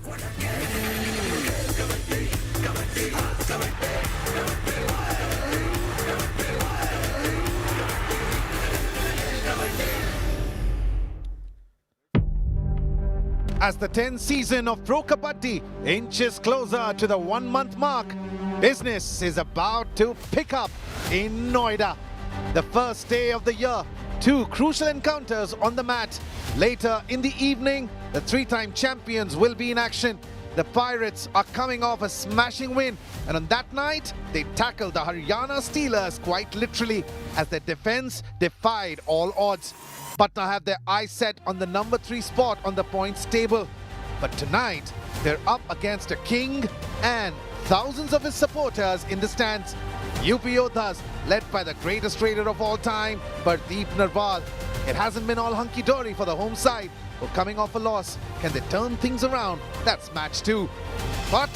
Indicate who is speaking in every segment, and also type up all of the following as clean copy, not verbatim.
Speaker 1: As the 10th season of Pro Kabaddi inches closer to the 1-month mark, business is about to pick up in Noida. The first day of the year, two crucial encounters on the mat. Later in the evening, the three-time champions will be in action. The Pirates are coming off a smashing win, and on that night, they tackled the Haryana Steelers quite literally as their defense defied all odds. Patna have their eyes set on the number 3 spot on the points table. But tonight, they're up against a king and thousands of his supporters in the stands. UP Yodhas, led by the greatest raider of all time, Puneri Paltan. It hasn't been all hunky-dory for the home side. We're coming off a loss. Can they turn things around? That's match 2. But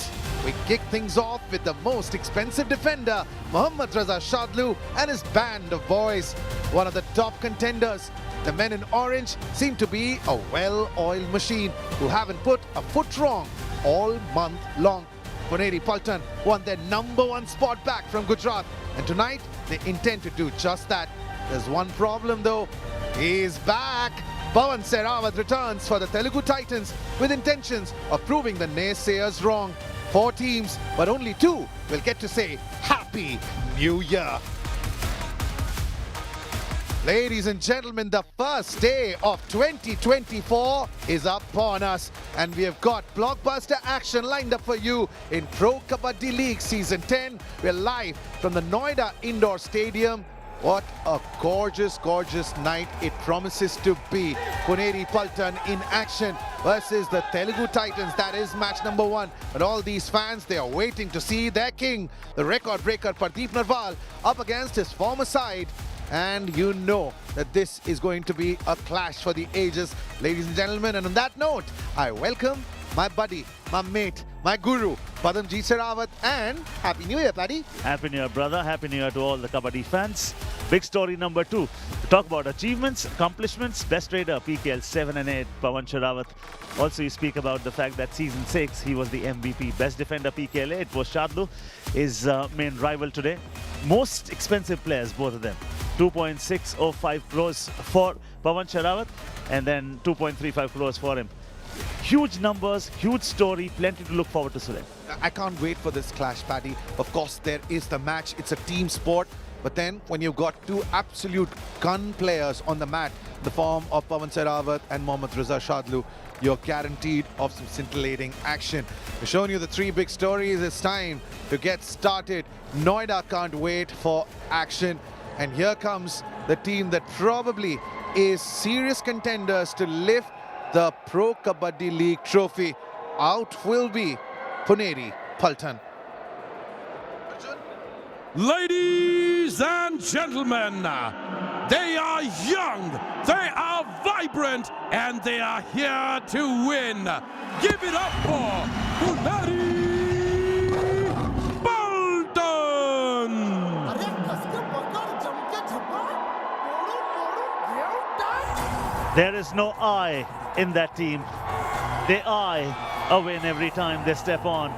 Speaker 1: we kick things off with the most expensive defender, Mohammad Raza Shadlu and his band of boys. One of the top contenders. The men in orange seem to be a well-oiled machine who haven't put a foot wrong all month long. Puneri Paltan won their number 1 spot back from Gujarat, and tonight they intend to do just that. There's one problem though. He's back. Pawan Sehrawat returns for the Telugu Titans with intentions of proving the naysayers wrong. 4 teams, but only 2 will get to say Happy New Year. Ladies and gentlemen, the first day of 2024 is upon us, and we have got blockbuster action lined up for you in Pro Kabaddi League Season 10. We're live from the Noida Indoor Stadium. What a gorgeous, gorgeous night it promises to be. Puneri Paltan in action versus the Telugu Titans. That is match number 1. But all these fans, they are waiting to see their king, the record breaker Pradeep Narwal, up against his former side. And you know that this is going to be a clash for the ages, ladies and gentlemen. And on that note, I welcome my buddy, my mate, my guru, Padamji Sehrawat, and Happy New Year, Paddy.
Speaker 2: Happy New Year, brother. Happy New Year to all the Kabaddi fans. Big story number 2. To talk about achievements, accomplishments, best raider, PKL 7 and 8, Pawan Sehrawat. Also, you speak about the fact that season 6, he was the MVP. Best defender, PKL 8, was Shadlu, his main rival today. Most expensive players, both of them. 2.605 crores for Pawan Sehrawat, and then 2.35 crores for him. Huge numbers, huge story, plenty to look forward to today.
Speaker 1: I can't wait for this clash, Paddy. Of course, there is the match. It's a team sport. But then, when you've got 2 absolute gun players on the mat, the form of Pawan Sehrawat and Mohammad Raza Shadlu, you're guaranteed of some scintillating action. We've shown you the 3 big stories. It's time to get started. Noida can't wait for action. And here comes the team that probably is serious contenders to lift the Pro Kabaddi League trophy. Out will be Puneri Paltan.
Speaker 3: Ladies and gentlemen, they are young, they are vibrant, and they are here to win. Give it up for Puneri Paltan!
Speaker 2: There is no I in that team. They eye a win every time they step on.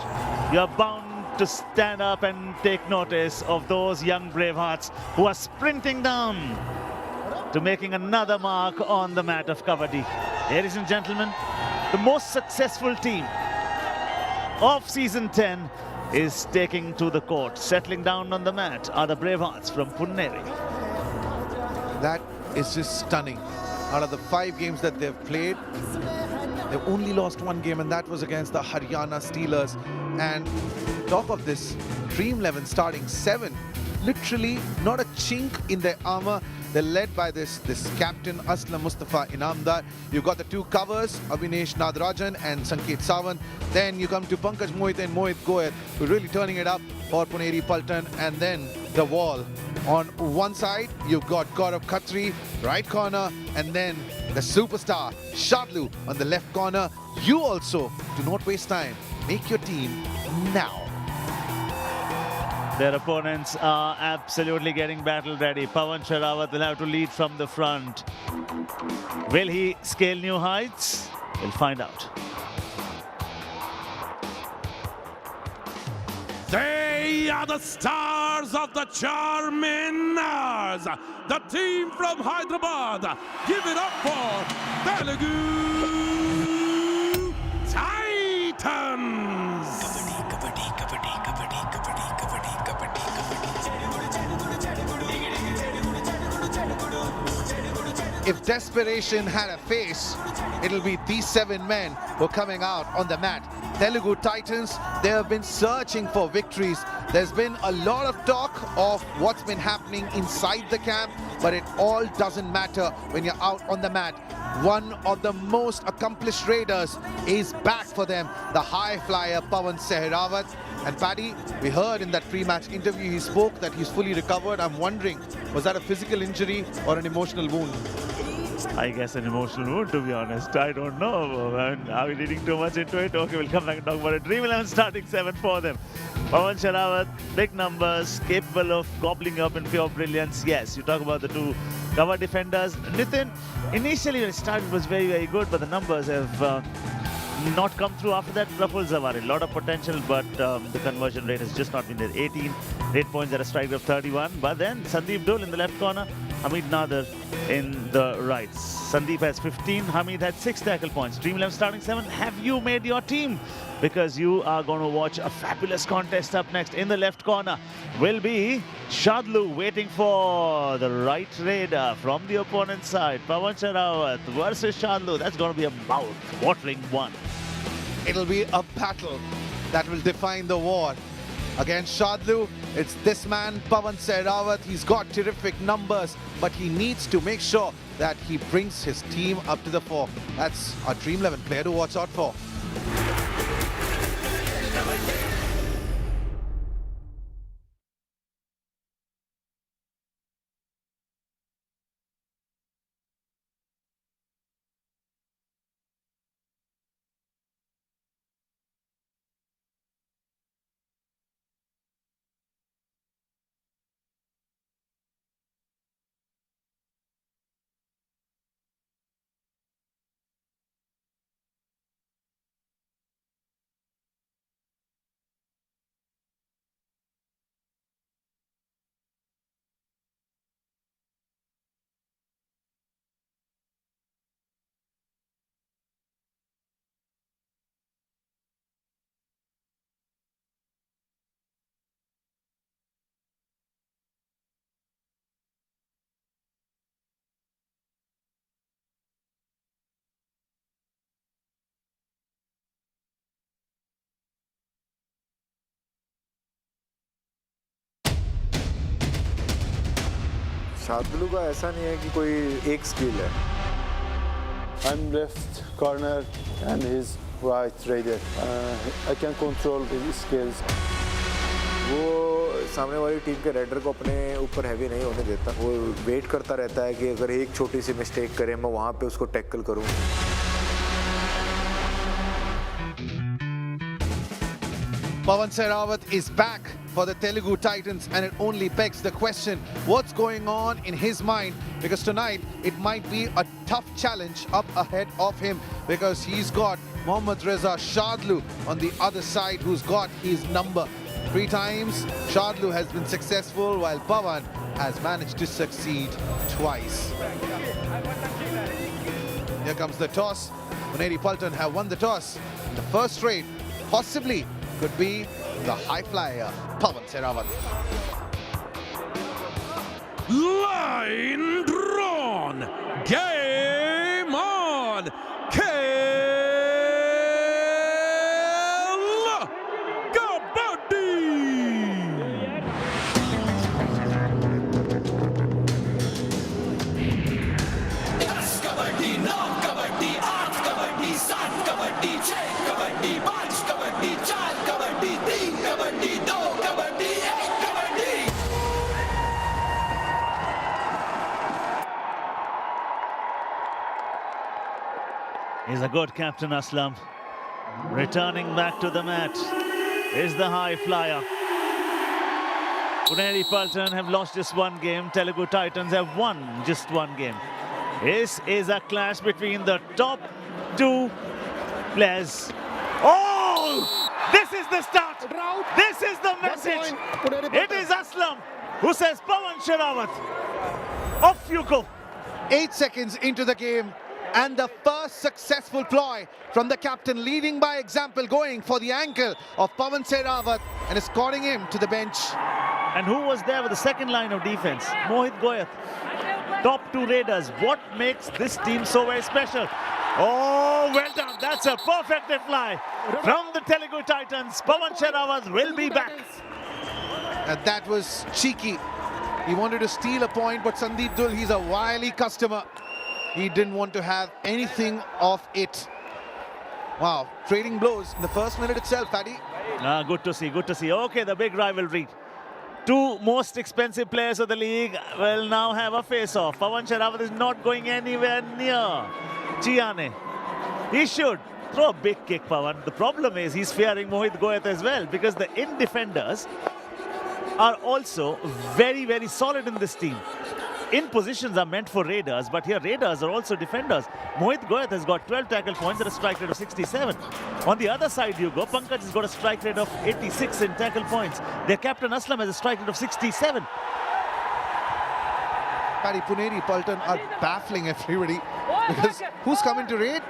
Speaker 2: You're bound to stand up and take notice of those young brave hearts who are sprinting down to making another mark on the mat of Kabaddi. Ladies and gentlemen, the most successful team of season 10 is taking to the court. Settling down on the mat are the brave hearts from Puneri.
Speaker 1: That is just stunning. Out of the 5 games that they've played, they've only lost 1 game, and that was against the Haryana Steelers. And top of this, Dream 11 starting 7, literally not a chink in their armor. They're led by this captain, Aslam Mustafa Inamdar. You've got the 2 covers, Abhinesh Nadarajan and Sanket Sawant. Then you come to Pankaj Mohit and Mohit Goyal, who are really turning it up for Puneri Paltan. And then the wall. On one side, you've got Gaurav Khatri, right corner, and then the superstar, Shadlu, on the left corner. You also, do not waste time. Make your team now.
Speaker 2: Their opponents are absolutely getting battle ready. Pawan Sehrawat will have to lead from the front. Will he scale new heights? We'll find out.
Speaker 3: They are the stars of the Charminers, the team from Hyderabad. Give it up for Telugu Titans.
Speaker 1: If desperation had a face, it'll be these 7 men who are coming out on the mat. Telugu Titans, they have been searching for victories. There's been a lot of talk of what's been happening inside the camp, but it all doesn't matter when you're out on the mat. One of the most accomplished raiders is back for them, the high flyer Pawan Sehrawat. And Paddy, we heard in that pre-match interview he spoke that he's fully recovered. I'm wondering, was that a physical injury or an emotional wound?
Speaker 2: I guess an emotional wound, to be honest. I don't know. Are we reading too much into it? Okay, we'll come back and talk about it. Dream 11 starting 7 for them. Pawan Sehrawat, big numbers, capable of gobbling up in pure brilliance. Yes, you talk about the two cover defenders. Nitin, initially when it started was very, very good, but the numbers have not come through after that. Praful Zawari, a lot of potential, but the conversion rate has just not been there. 18 8 points at a strike of 31. But then Sandeep Dole in the left corner, Hamid Nader in the right. Sandeep has 15, Hamid had 6 tackle points. Dream 11 starting 7, have you made your team? Because you are going to watch a fabulous contest up next. In the left corner will be Shadlu waiting for the right raider from the opponent's side. Pawan Sehrawat versus Shadlu. That's going to be a mouth-watering one.
Speaker 1: It'll be a battle that will define the war. Against Shadlu, it's this man, Pawan Sehrawat. He's got terrific numbers, but he needs to make sure that he brings his team up to the fore. That's our Dream 11 player to watch out for.
Speaker 4: Shadloo का ऐसा नहीं है कि कोई एक skill है.
Speaker 5: I'm left corner and he's right raider. I can control his skills.
Speaker 4: वो सामने वाली टीम के रेडर को अपने ऊपर हैवी नहीं होने देता. वो वेट करता रहता है कि अगर एक छोटी सी मिस्टेक करे मैं वहाँ पे उसको टैकल करूँ.
Speaker 1: Pawan Sehrawat is back for the Telugu Titans, and it only begs the question, what's going on in his mind? Because tonight it might be a tough challenge up ahead of him, because he's got Mohammad Reza Shadlu on the other side, who's got his number. 3 times Shadlu has been successful, while Pawan has managed to succeed twice. Here comes the toss. Puneri Paltan have won the toss. The first trade possibly could be the high flyer, Pawan Sehrawat.
Speaker 3: Line drawn. Game on. Kabaddi.
Speaker 6: Kabaddi, no Kabaddi, 8 Kabaddi, 7 Kabaddi, 6 Kabaddi, 5 Kabaddi, 4 Kabaddi, 3 Kabaddi, 2 Kabaddi, 1 Kabaddi.
Speaker 2: He's a good captain, Aslam. Returning back to the mat is the high flyer. Puneri Paltan have lost just 1 game. Telugu Titans have won just 1 game. This is a clash between the top 2 players. Oh! This is the start. This is the message. It is Aslam who says, Pawan Sherawat, off you go.
Speaker 1: 8 seconds into the game, and the first successful ploy from the captain, leading by example, going for the ankle of Pawan Sherawat and escorting him to the bench.
Speaker 2: And who was there with the second line of defense? Mohit Goyat. Top two raiders. What makes this team so very special? Oh, well done. That's a perfect reply from the Telugu Titans. Pawan Sherawat will be back.
Speaker 1: And that was cheeky. He wanted to steal a point, but Sandeep Dul, he's a wily customer. He didn't want to have anything of it. Wow, trading blows in the first minute itself, Paddy.
Speaker 2: Good to see, good to see. Okay, the big rivalry. Two most expensive players of the league will now have a face-off. Pawan Sherawat is not going anywhere near Chiane. He should throw a big kick, Pawan. The problem is he's fearing Mohit Goyat as well, because the in-defenders are also very, very solid in this team. In positions are meant for raiders, but here raiders are also defenders. Mohit Goyat has got 12 tackle points at a strike rate of 67. On the other side you go, Pankaj has got a strike rate of 86 in tackle points. Their captain Aslam has a strike rate of 67.
Speaker 1: Paddy, Puneri Paltan are baffling everybody, because who's coming to raid?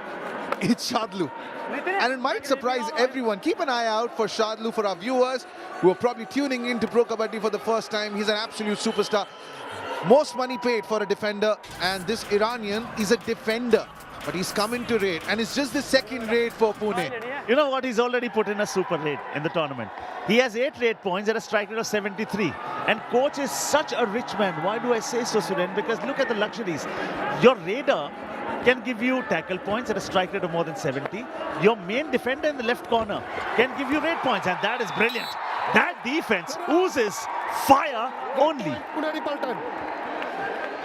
Speaker 1: It's Shadlu. And it might surprise everyone. Keep an eye out for Shadlu, for our viewers who are probably tuning into Pro Kabaddi for the first time. He's an absolute superstar. Most money paid for a defender, and this Iranian is a defender. But he's coming to raid, and it's just the second raid for Pune.
Speaker 2: You know what? He's already put in a super raid in the tournament. He has 8 raid points at a strike rate of 73. And coach is such a rich man. Why do I say so, Suren? Because look at the luxuries. Your raider can give you tackle points at a strike rate of more than 70. Your main defender in the left corner can give you raid points, and that is brilliant. That defense oozes fire only.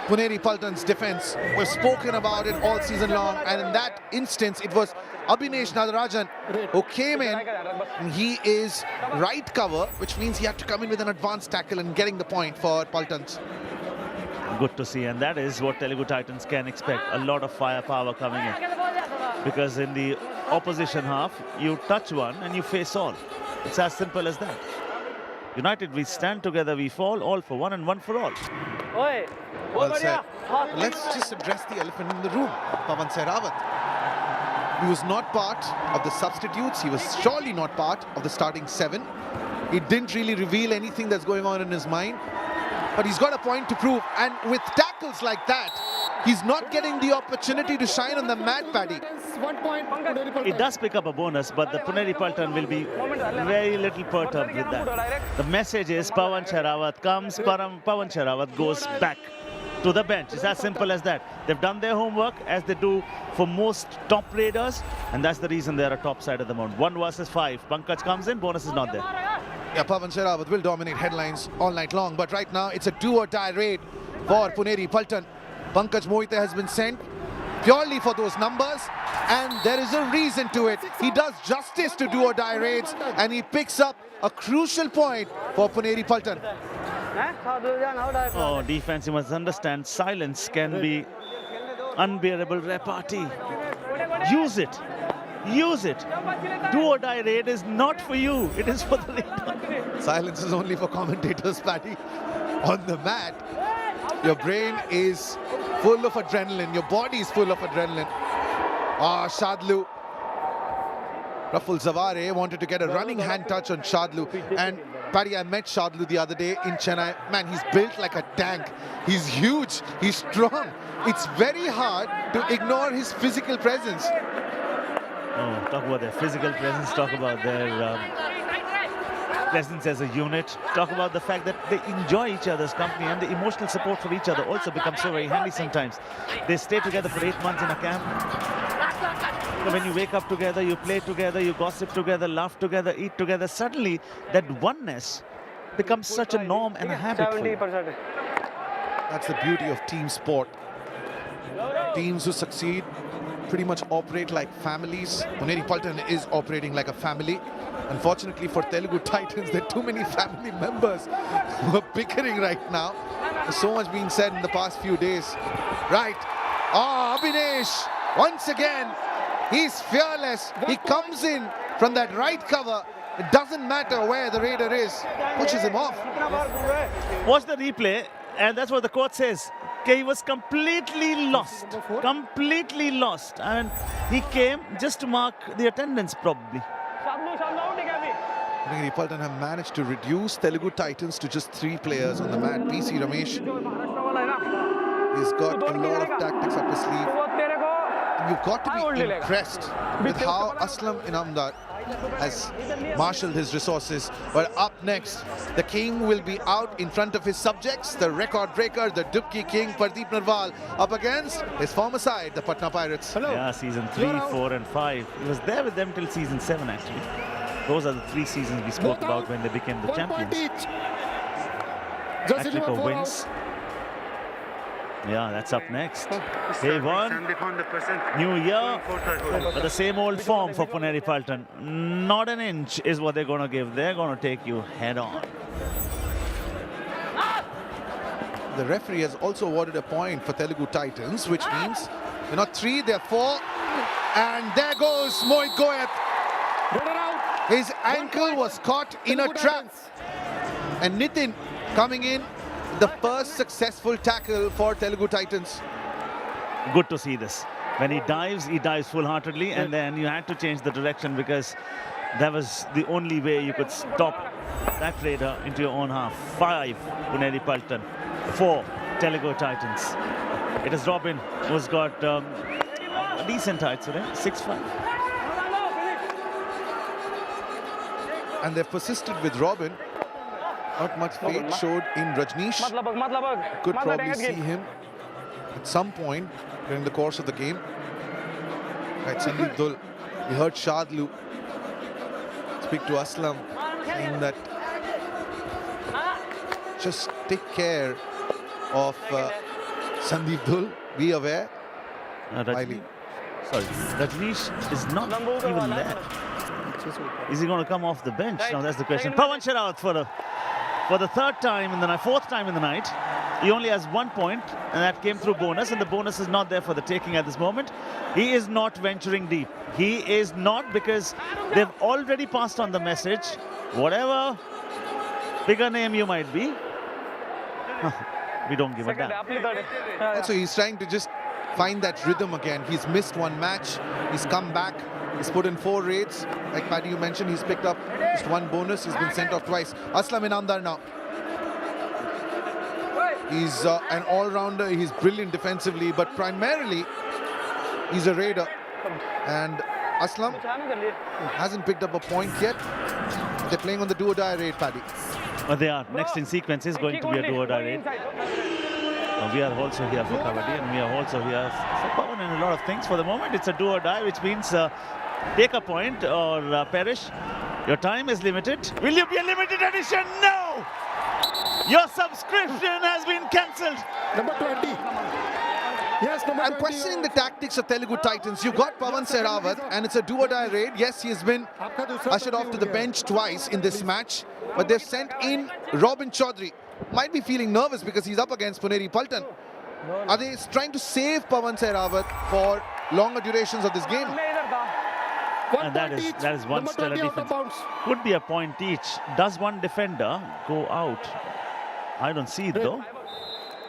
Speaker 1: Puneri Paltan's defense was spoken about it all season long, and in that instance it was Abhinesh Nadarajan who came in, and he is right cover, which means he had to come in with an advanced tackle and getting the point for Paltans.
Speaker 2: Good to see, and that is what Telugu Titans can expect. A lot of firepower coming in, because in the opposition half you touch one and you face all. It's as simple as that. United we stand together, we fall, all for one and one for all.
Speaker 1: Well said. Let's just address the elephant in the room. Pawan Sherawat. He was not part of the substitutes. He was surely not part of the starting 7. He didn't really reveal anything that's going on in his mind. But he's got a point to prove. And with tackles like that, he's not getting the opportunity to shine on the mat, Paddy.
Speaker 2: It does pick up a bonus, but the Puneri Paltan will be very little perturbed with that. The message is Pawan Sherawat comes, Pawan Sherawat goes back to the bench. It's as simple as that. They've done their homework, as they do for most top raiders, and that's the reason they're a top side of the mount. 1 versus 5. Pankaj comes in, bonus is not there.
Speaker 1: Yeah, Pawan Sherawat will dominate headlines all night long, but right now it's a do-or-die raid for Puneri Paltan. Pankaj Mohite has been sent purely for those numbers, and there is a reason to it. He does justice to do-or-die raids, and he picks up a crucial point for Puneri Paltan.
Speaker 2: Oh, defense, you must understand, silence can be unbearable repartee. Use it. Use it. Do-or-die raid is not for you. It is for the raider.
Speaker 1: Silence is only for commentators, Paddy. On the mat, your brain is full of adrenaline. Your body is full of adrenaline. Ah, Shadlu. Raful Zaware wanted to get a running hand touch on Shadlu. And Paddy, I met Shadlu the other day in Chennai. Man, he's built like a tank. He's huge. He's strong. It's very hard to ignore his physical presence.
Speaker 2: Oh, talk about their physical presence, talk about their presence as a unit, talk about the fact that they enjoy each other's company, and the emotional support for each other also becomes so very handy sometimes. They stay together for 8 months in a camp. So when you wake up together, you play together, you gossip together, laugh together, eat together, suddenly that oneness becomes such a norm and a habit for you.
Speaker 1: That's the beauty of team sport. Teams who succeed pretty much operate like families. Puneri Paltan is operating like a family. Unfortunately for Telugu Titans, there are too many family members who are bickering right now. There's so much being said in the past few days. Right. Ah, Abhinesh, once again, he's fearless. He comes in from that right cover It doesn't matter where the raider is. Pushes him off.
Speaker 2: Watch the replay, and that's what the coach says. Okay, he was completely lost. Completely lost. And he came just to mark the attendance, probably.
Speaker 1: Puneri Paltan have managed to reduce Telugu Titans to just 3 players on the mat. PC Ramesh, he's got a lot of tactics up his sleeve. And you've got to be impressed with how Aslam Inamdar has marshaled his resources. But up next, the king will be out in front of his subjects. The record breaker, the Dubki king, Pardeep Narwal, up against his former side, the Patna Pirates.
Speaker 2: Yeah, season 3, 4 and 5. He was there with them till season 7, actually. Those are the 3 seasons we spoke about when they became the champions. Hat-trick of wins. Yeah, that's up next. Day 1, new year, but the same old form for Puneri Paltan. Not an inch is what they're going to give. They're going to take you head on.
Speaker 1: The referee has also awarded a point for Telugu Titans, which means they're not 3, they're 4. And there goes Mohit Goyat. His ankle was caught in a trap. And Nitin coming in, the first successful tackle for Telugu Titans.
Speaker 2: Good to see this. When he dives full-heartedly, and then you had to change the direction because that was the only way you could stop that raider into your own half. 5, Puneri Paltan. 4, Telugu Titans. It is Robin who's got a decent height today, 6'5".
Speaker 1: And they've persisted with Robin. Not much fate showed in Rajneesh. Could probably see him at some point during the course of the game. Right, Sandeep Dul. We heard Shadlu speak to Aslam, saying that just take care of Sandeep Dul. Be aware.
Speaker 2: Rajneesh is not even there. Is he going to come off the bench? Now that's the question. Pawan Sherawat for the 3rd time in the night, 4th time in the night. He only has 1 point, and that came through bonus, and the bonus is not there for the taking at this moment. He is not venturing deep. He is not, because they've already passed on the message. Whatever bigger name you might be, we don't give a damn.
Speaker 1: Also, he's trying to just find that rhythm again. He's missed 1 match. He's come back. He's put in 4 raids. Like Paddy, you mentioned, he's picked up just 1 bonus. He's been sent off twice. Aslam Inamdar now. He's an all-rounder. He's brilliant defensively, but primarily he's a raider. And Aslam hasn't picked up a point yet. They're playing on the do-or-die raid, Paddy.
Speaker 2: They are. Next in sequence is going to be a do-or-die raid. We are also here for Kabaddi, and we are also here for Pawan and a lot of things. For the moment, it's a do-or-die, which means take a point or perish. Your time is limited. Will you be a limited edition? No! Your subscription has been cancelled.
Speaker 7: Number 20. Yes, number
Speaker 1: I'm
Speaker 7: 20.
Speaker 1: questioning the tactics of Telugu Titans. You've got Pawan Sherawat, and it's a do-or-die raid. Yes, he has been ushered off to the bench twice in this match, but they've sent in Robin Chaudhary. Might be feeling nervous because he's up against Puneri Paltan. Are they trying to save Pawan Sherawat for longer durations of this game?
Speaker 2: And that is one stellar defense. Could be a point each. Does one defender go out? I don't see it though.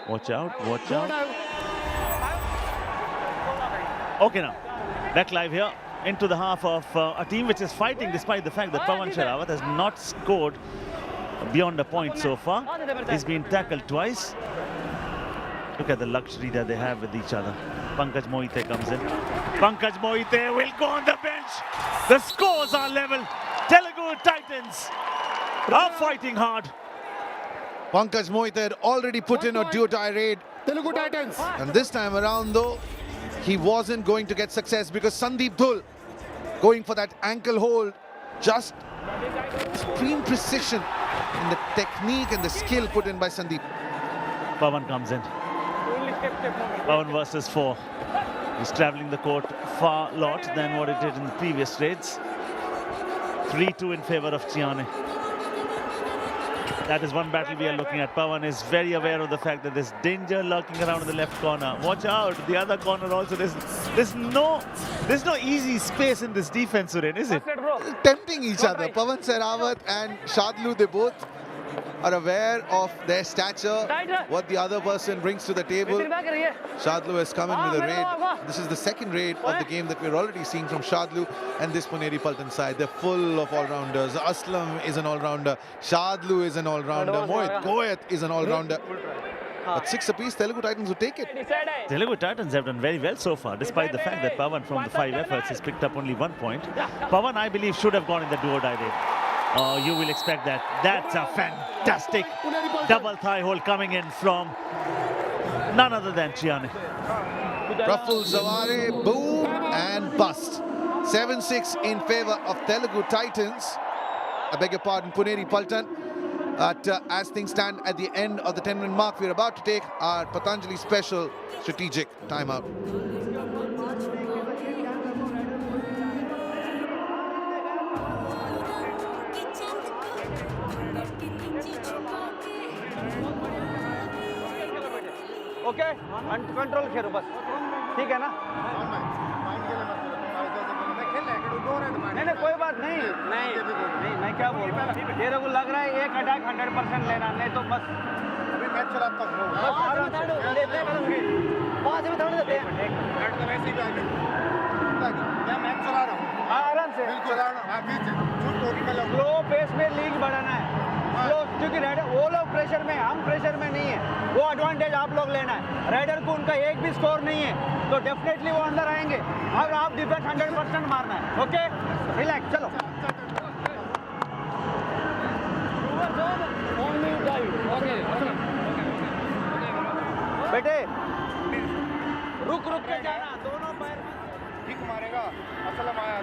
Speaker 2: Watch out, watch out. Okay, now back live here into the half of a team which is fighting despite the fact that Pawan Sherawat has not scored beyond a point so far. He's been tackled twice. Look at the luxury that they have with each other. Pankaj Mohite comes in. Pankaj Mohite will go on the bench. The scores are level. Telugu Titans are fighting hard.
Speaker 1: Pankaj Mohite had already put in a do-or-die raid.
Speaker 7: Telugu Titans.
Speaker 1: And this time around though, he wasn't going to get success because Sandeep Dul going for that ankle hold. Just supreme precision in the technique and the skill put in by Sandeep.
Speaker 2: Pawan comes in. Pawan versus 4. He's traveling the court far lot than what it did in the previous raids. 3-2 in favor of Chiane. That is one battle we are looking at. Pawan is very aware of the fact that there's danger lurking around in the left corner. Watch out, the other corner also. There's no easy space in this defense, Suren, is it?
Speaker 1: Tempting each other. Pawan Sehrawat and Shadlu, they both are aware of their stature, what the other person brings to the table. Shadlu has come in with a raid. This is the second raid of the game that we're already seeing from Shadlu and this Puneri Paltan side. They're full of all-rounders. Aslam is an all-rounder. Shadlu is an all-rounder. Mohit Goyat is an all-rounder. But 6 apiece, Telugu Titans would take it.
Speaker 2: Telugu Titans have done very well so far, despite the fact that Pawan from the 5 efforts has picked up only 1 point. Pawan, I believe, should have gone in the do-or-die raid. Oh, you will expect that. That's a fantastic double thigh hold coming in from none other than Chiane.
Speaker 1: Praful Zaware, boom and bust. 7-6 in favor of Telugu Titans. I beg your pardon, Puneri Paltan. But as things stand at the end of the 10-minute mark, we're about to take our Patanjali special strategic timeout.
Speaker 8: Okay control खेलो बस ठीक है ना नहीं नहीं कोई बात नहीं नहीं नहीं मैं क्या बोल रहा हूँ तेरे को लग रहा है एक अटैक 100% लेना नहीं तो बस अभी मैच चलाता हूँ बस आराम से लेते हैं वहाँ से भी थोड़ी देते हैं तो वैसे ही आगे मैं मैच चला रहा हूँ आराम से चला रहा हूँ स्लो पेस में लीग बढ़ाना है क्योंकि वो लोग प्रेशर में हम प्रेशर में नहीं है वो एडवांटेज आप लोग लेना है राइडर को उनका एक भी स्कोर नहीं है तो डेफिनेटली वो अंदर आएंगे और आप डिफेंस 100% मारना है ओके रिलैक्स चलो बेटे रुक रुक के जाना दोनों पैर किक मारेगा असलम आया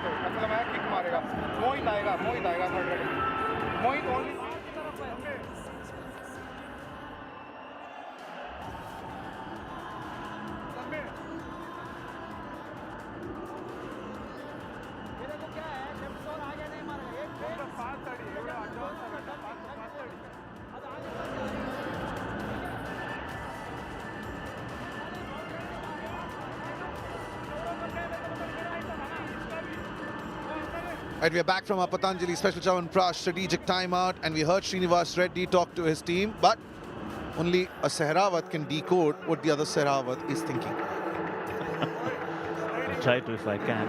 Speaker 8: किक मारेगा मोहित आएगा मोहित only
Speaker 1: Right, we are back from our Patanjali Special Chyawanprash strategic timeout, and we heard Srinivas Reddy talk to his team, but only a Sehrawat can decode what the other Sehrawat is thinking.
Speaker 2: I'll try to if I can.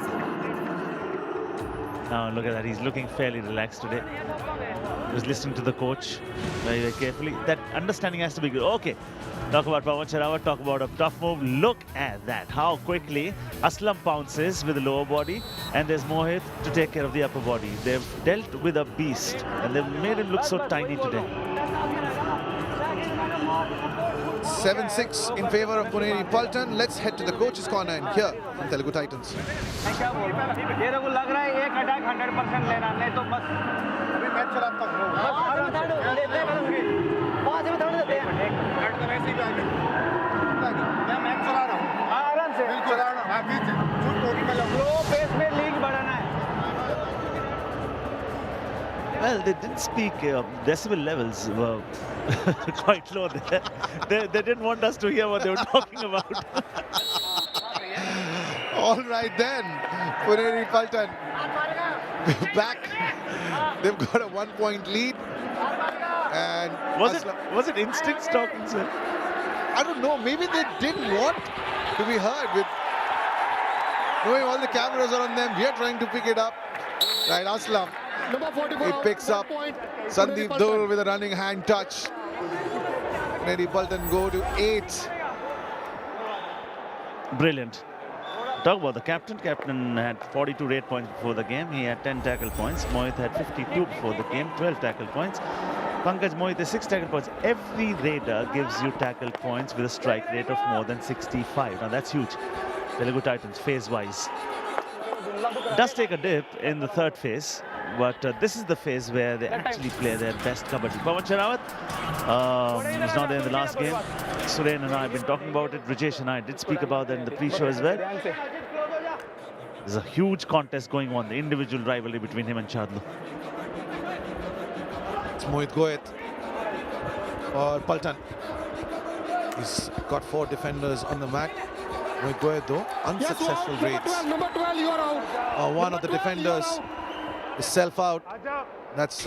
Speaker 2: Now look at that, he's looking fairly relaxed today. He was listening to the coach very, very carefully. That understanding has to be good. Okay, talk about Pawan Sehrawat, talk about a tough move. Look at that, how quickly Aslam pounces with the lower body, and there's Mohit to take care of the upper body. They've dealt with a beast, and they've made him look so tiny today.
Speaker 1: 7-6 in favor of Puneri Paltan. Let's head to the coach's corner and hear from Telugu Titans.
Speaker 8: मैं क्या बोल रहा हूँ तेरे को लग रहा है एक अटैक 100% लेना नहीं तो बस अभी मैच चलाता हूँ बस आराम से लेते हैं वहाँ से भी थोड़ी देते हैं तो वैसे ही आगे मैं मैच चला रहा हूँ आराम से चला रहा हूँ स्लो पेस में लीग बढ़ाना है
Speaker 2: Well, they didn't speak, decibel levels were quite low there. They didn't want us to hear what they were talking about.
Speaker 1: All right then, Puneri Paltan back. They've got a 1-point lead. And
Speaker 2: was it instincts talking, sir?
Speaker 1: I don't know, maybe they didn't want to be heard. With knowing all the cameras are on them, we are trying to pick it up. Right, Aslam.
Speaker 7: Number 44.
Speaker 1: He picks up Sandeep Dul with a running hand touch. Puneri Paltan go to 8.
Speaker 2: Brilliant. Talk about the captain. Captain had 42 raid points before the game. He had 10 tackle points. Mohit had 52 before the game, 12 tackle points. Pankaj Mohit has 6 tackle points. Every raider gives you tackle points with a strike rate of more than 65. Now that's huge. Telugu Titans phase-wise does take a dip in the third phase, but this is the phase where they actually play their best kabaddi. Pawan Sehrawat was not there in the last game. Suren and I have been talking about it. Rajesh and I did speak about that in the pre-show as well. There's a huge contest going on, the individual rivalry between him and Shadlu.
Speaker 1: It's Mohit Goyat for Paltan. He's got 4 defenders on the mat. Mohit Goyal though, unsuccessful raids.
Speaker 7: Number 12, you are out.
Speaker 1: One of the defenders is self out. That's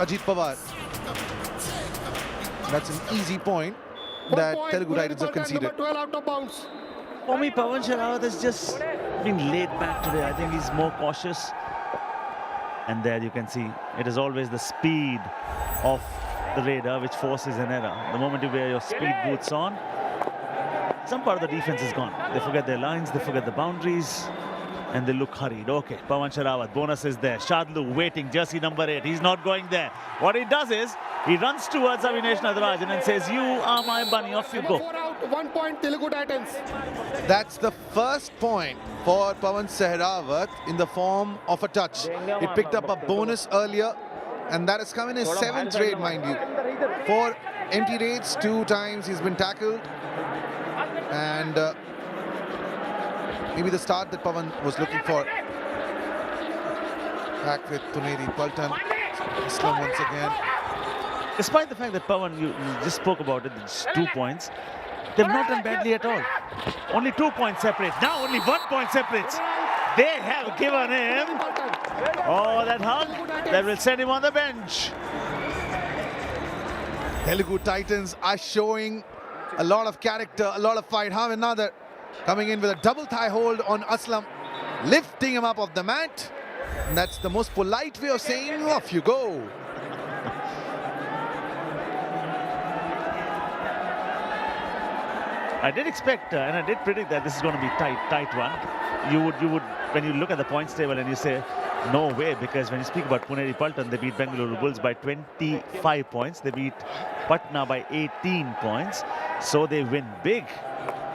Speaker 1: Ajit Pawar. That's an easy point that Telugu Titans have conceded.
Speaker 7: Number 12 out of bounds.
Speaker 2: For me, Pawan Sherawat has just been laid back today. I think he's more cautious. And there you can see, it is always the speed of the raider which forces an error. The moment you wear your speed boots on, some part of the defense is gone. They forget their lines, they forget the boundaries, and they look hurried. Okay, Pawan Sherawat, bonus is there. Shadlu waiting, jersey number 8. He's not going there. What he does is, he runs towards Avinash Nadarajan and says, you are my bunny, off you
Speaker 7: Number
Speaker 2: go.
Speaker 7: 4 out, 1 point Telugu Titans.
Speaker 1: That's the first point for Pawan Sherawat in the form of a touch. He picked up a bonus earlier, and that has come in his 7th raid, mind you. 4 empty raids, 2 times he's been tackled. And maybe the start that Pawan was looking for. Back with Puneri Paltan. Islam once again.
Speaker 2: Despite the fact that Pawan, you just spoke about it, it's 2 points, they've not done badly at all. Only 2 points separate. Now only 1 point separates. They have given him, oh, that hug that will send him on the bench.
Speaker 1: Telugu Titans are showing a lot of character, a lot of fight. Harvin Nadar coming in with a double thigh hold on Aslam, lifting him up off the mat. And that's the most polite way of saying, off you go.
Speaker 2: I did expect and I did predict that this is going to be tight one. You would when you look at the points table and you say no way, because when you speak about Puneri Paltan, they beat Bengaluru Bulls by 25 points. They beat Patna by 18 points. So they win big.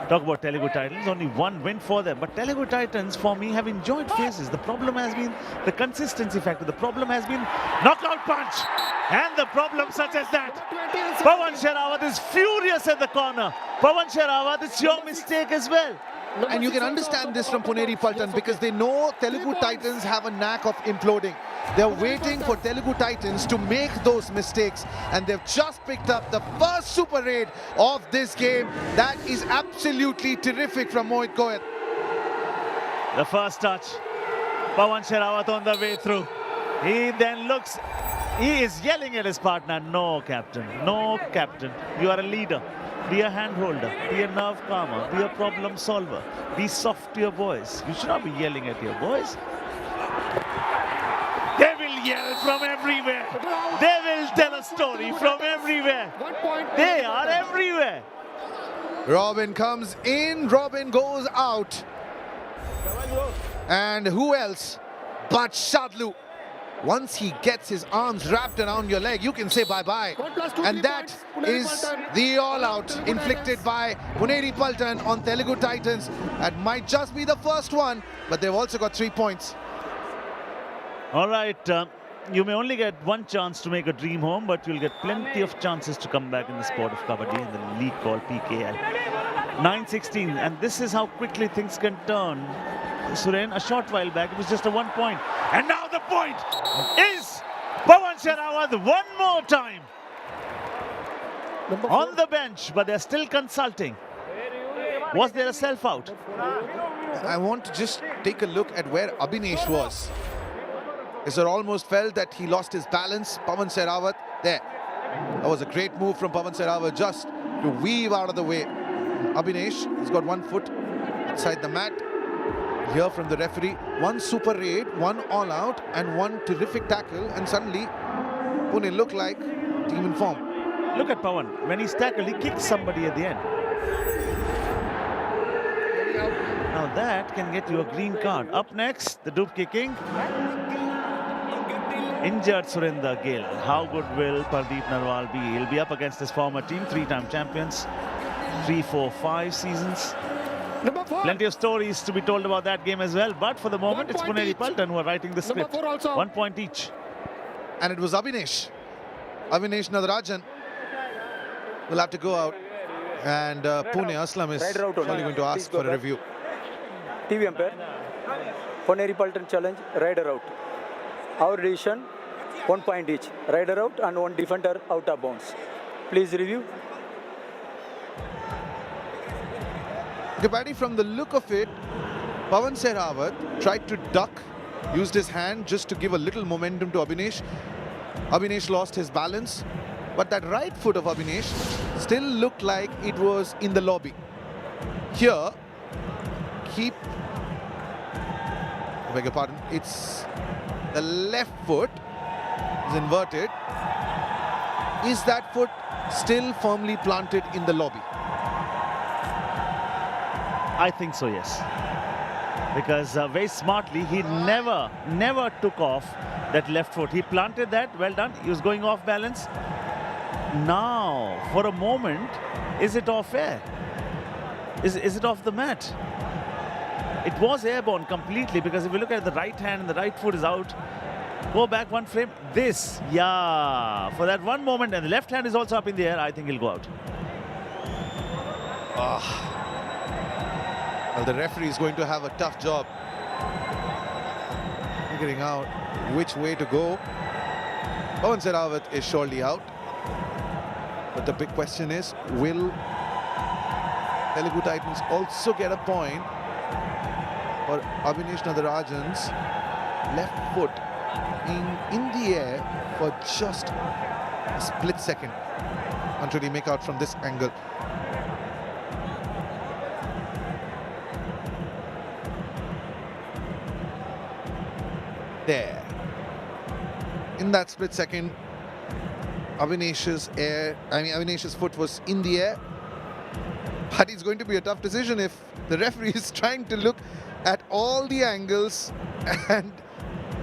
Speaker 2: Talk about Telugu Titans, only 1 win for them. But Telugu Titans, for me, have enjoyed phases. The problem has been the consistency factor. The problem has been knockout punch. And the problem such as that. Pawan Sherawat is furious at the corner. Pawan Sherawat, it's your mistake as well.
Speaker 1: And you can understand this from Puneri Paltan because they know Telugu Titans have a knack of imploding. They're waiting for Telugu Titans to make those mistakes, and they've just picked up the first super raid of this game. That is absolutely terrific from Mohit Goyal.
Speaker 2: The first touch, Pawan Sherawat on the way through. He then looks, he is yelling at his partner, no captain, you are a leader. Be a hand holder, be a nerve calmer, be a problem solver, be soft to your boys. You should not be yelling at your boys. They will yell from everywhere. They will tell a story from everywhere. They are everywhere.
Speaker 1: Robin comes in, Robin goes out. And who else but Shadlu? Once he gets his arms wrapped around your leg, you can say bye-bye. And that is the all-out inflicted by Puneri Paltan on Telugu Titans. That might just be the first one, but they've also got 3 points.
Speaker 2: All right, you may only get 1 chance to make a dream home, but you'll get plenty of chances to come back in the sport of Kabaddi in the league called PKL. 9-16, and this is how quickly things can turn. Suren, a short while back, it was just a 1 point. And now the point is Pawan Sherawat one more time on the bench, but they're still consulting. Was there a self-out?
Speaker 1: I want to just take a look at where Abhinesh was. Is it almost felt that he lost his balance? Pawan Sherawat there. That was a great move from Pawan Sherawat just to weave out of the way. Abhinesh has got 1 foot inside the mat. Here from the referee, 1 super raid, 1 all out, and 1 terrific tackle, and suddenly Pune look like team in form.
Speaker 2: Look at Pawan. When he's tackled, he kicks somebody at the end. Now that can get you a green card. Up next, the dupe kicking. Injured Surinder Gill. How good will Pardeep Narwal be? He'll be up against his former team, 3-time champions, 3, 4, 5 seasons. Plenty of stories to be told about that game as well, but for the moment it's Puneri Paltan who are writing the script. 1 point each.
Speaker 1: And it was Avinash Nadarajan will have to go out, and Pune Aslam is surely going to ask for a review.
Speaker 9: TV umpire, Puneri Paltan challenge, rider out. Our decision, 1 point each. Rider out and one defender out of bounds. Please review.
Speaker 1: Kabaddi, from the look of it, Pawan Sehrawat tried to duck, used his hand just to give a little momentum to Abhinesh. Abhinesh lost his balance, but that right foot of Abhinesh still looked like it was in the lobby. Here, I beg your pardon, it's the left foot is inverted. Is that foot still firmly planted in the lobby?
Speaker 2: I think so, yes. Because very smartly, he never took off that left foot. He planted that, well done. He was going off balance. Now, for a moment, is it off air? Is it off the mat? It was airborne completely, because if you look at the right hand and the right foot is out, go back one frame, this, yeah, for that one moment, and the left hand is also up in the air, I think he'll go out.
Speaker 1: Well, the referee is going to have a tough job figuring out which way to go. Pawan Sehrawat is surely out. But the big question is, will Telugu Titans also get a point for Abhinesh Nadarajan's left foot in the air for just a split second? Can't really make out from this angle. There. In that split second, Abhinesh's foot was in the air. But it's going to be a tough decision if the referee is trying to look at all the angles and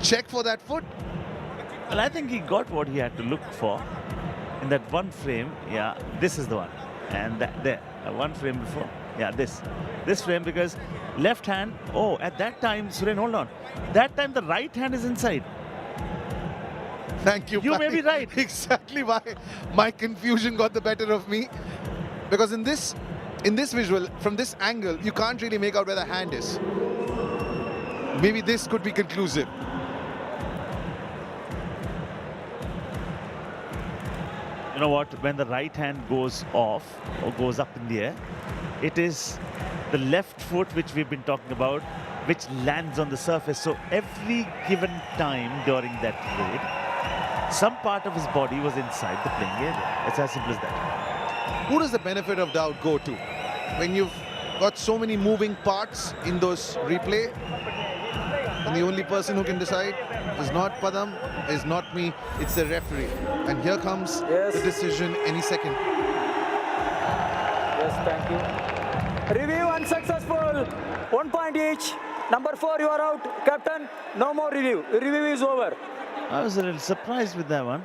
Speaker 1: check for that foot.
Speaker 2: Well, I think he got what he had to look for in that one frame. Yeah, this is the one. And there, one frame before. Yeah, this frame, because left hand, at that time, Suren, hold on. That time the right hand is inside.
Speaker 1: Thank you.
Speaker 2: You may be right.
Speaker 1: Exactly why my confusion got the better of me. Because in this visual, from this angle, you can't really make out where the hand is. Maybe this could be conclusive.
Speaker 2: You know what? When the right hand goes off or goes up in the air, it is the left foot, which we've been talking about, which lands on the surface. So every given time during that raid, some part of his body was inside the playing area. It's as simple as that.
Speaker 1: Who does the benefit of doubt go to? When you've got so many moving parts in those replay, and the only person who can decide is not Padam, is not me, it's the referee. And here comes the decision any second.
Speaker 9: Yes, thank you. Review unsuccessful. 1 point each. Number 4, you are out. Captain, no more review. Review is over.
Speaker 2: I was a little surprised with that one,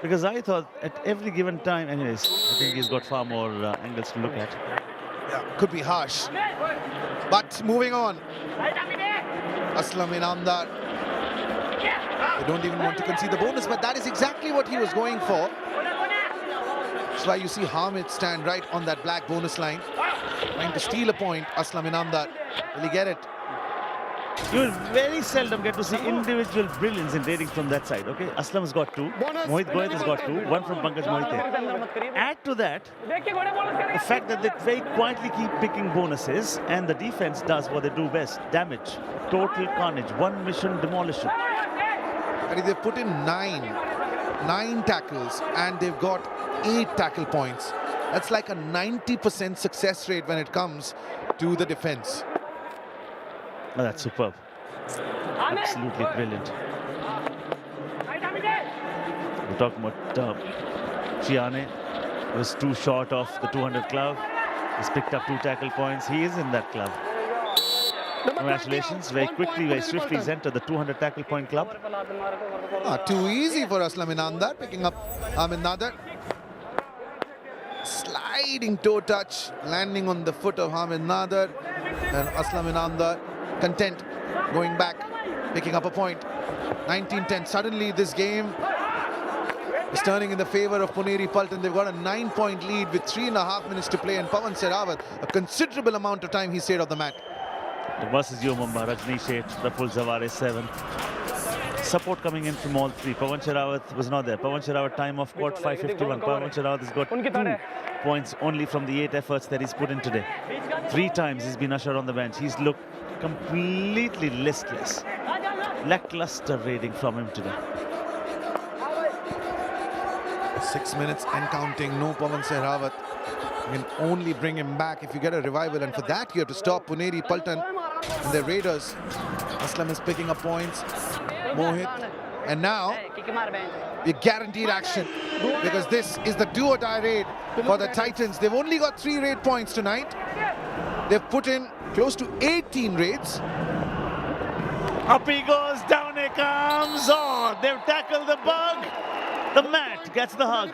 Speaker 2: because I thought at every given time, anyways, I think he's got far more angles to look at.
Speaker 1: Yeah, could be harsh. But moving on. Aslam Inamdar. They don't even want to concede the bonus, but that is exactly what he was going for. That's why you see Hamid stand right on that black bonus line, trying to steal a point. Aslam Inamdar, will he get it?
Speaker 2: You will very seldom get to see individual brilliance in raiding from that side, okay? Aslam's got 2, Mohit Goyat has got 2, 1 from Pankaj Mohite. Add to that the fact that they very quietly keep picking bonuses, and the defense does what they do best: damage, total carnage, one mission demolition.
Speaker 1: And they've put in 9 tackles, and they've got 8 tackle points. That's like a 90% success rate when it comes to the defense.
Speaker 2: Oh, that's superb. Absolutely brilliant. We're talking about Chiane, was too short of the 200 club. He's picked up 2 tackle points. He is in that club. Congratulations. Very quickly, very swiftly he's entered the 200 tackle point club.
Speaker 1: Too easy for Aslam Inamdar, picking up Hamid Nadar. Sliding toe touch, landing on the foot of Hamid Nadar. And Aslam Inamdar content, going back, picking up a point. 19-10. Suddenly this game is turning in the favor of Puneri Paltan. They've got a 9-point lead with 3.5 minutes to play, and Pawan Sehrawat, a considerable amount of time he stayed off the mat.
Speaker 2: Versus Yo Mumba, Rajni Sheth, Praful Zavare 7. support coming in from all three. Pawan Sherawat was not there. Pawan Sherawat time of court 5:51. Pawan Sherawat has got 2 points only from the 8 efforts that he's put in today. 3 times he's been ushered on the bench. He's looked completely listless. Lackluster rating from him today.
Speaker 1: 6 minutes and counting. No Pawan Sherawat. You can only bring him back if you get a revival, and for that you have to stop Puneri Paltan and the Raiders. Aslam is picking up points. Mohit. And now we're guaranteed action, because this is the do-or-die raid for the Titans. They've only got 3 raid points tonight. They've put in close to 18 raids.
Speaker 2: Up he goes, down he comes. Oh, they've tackled the bug. The mat gets the hug.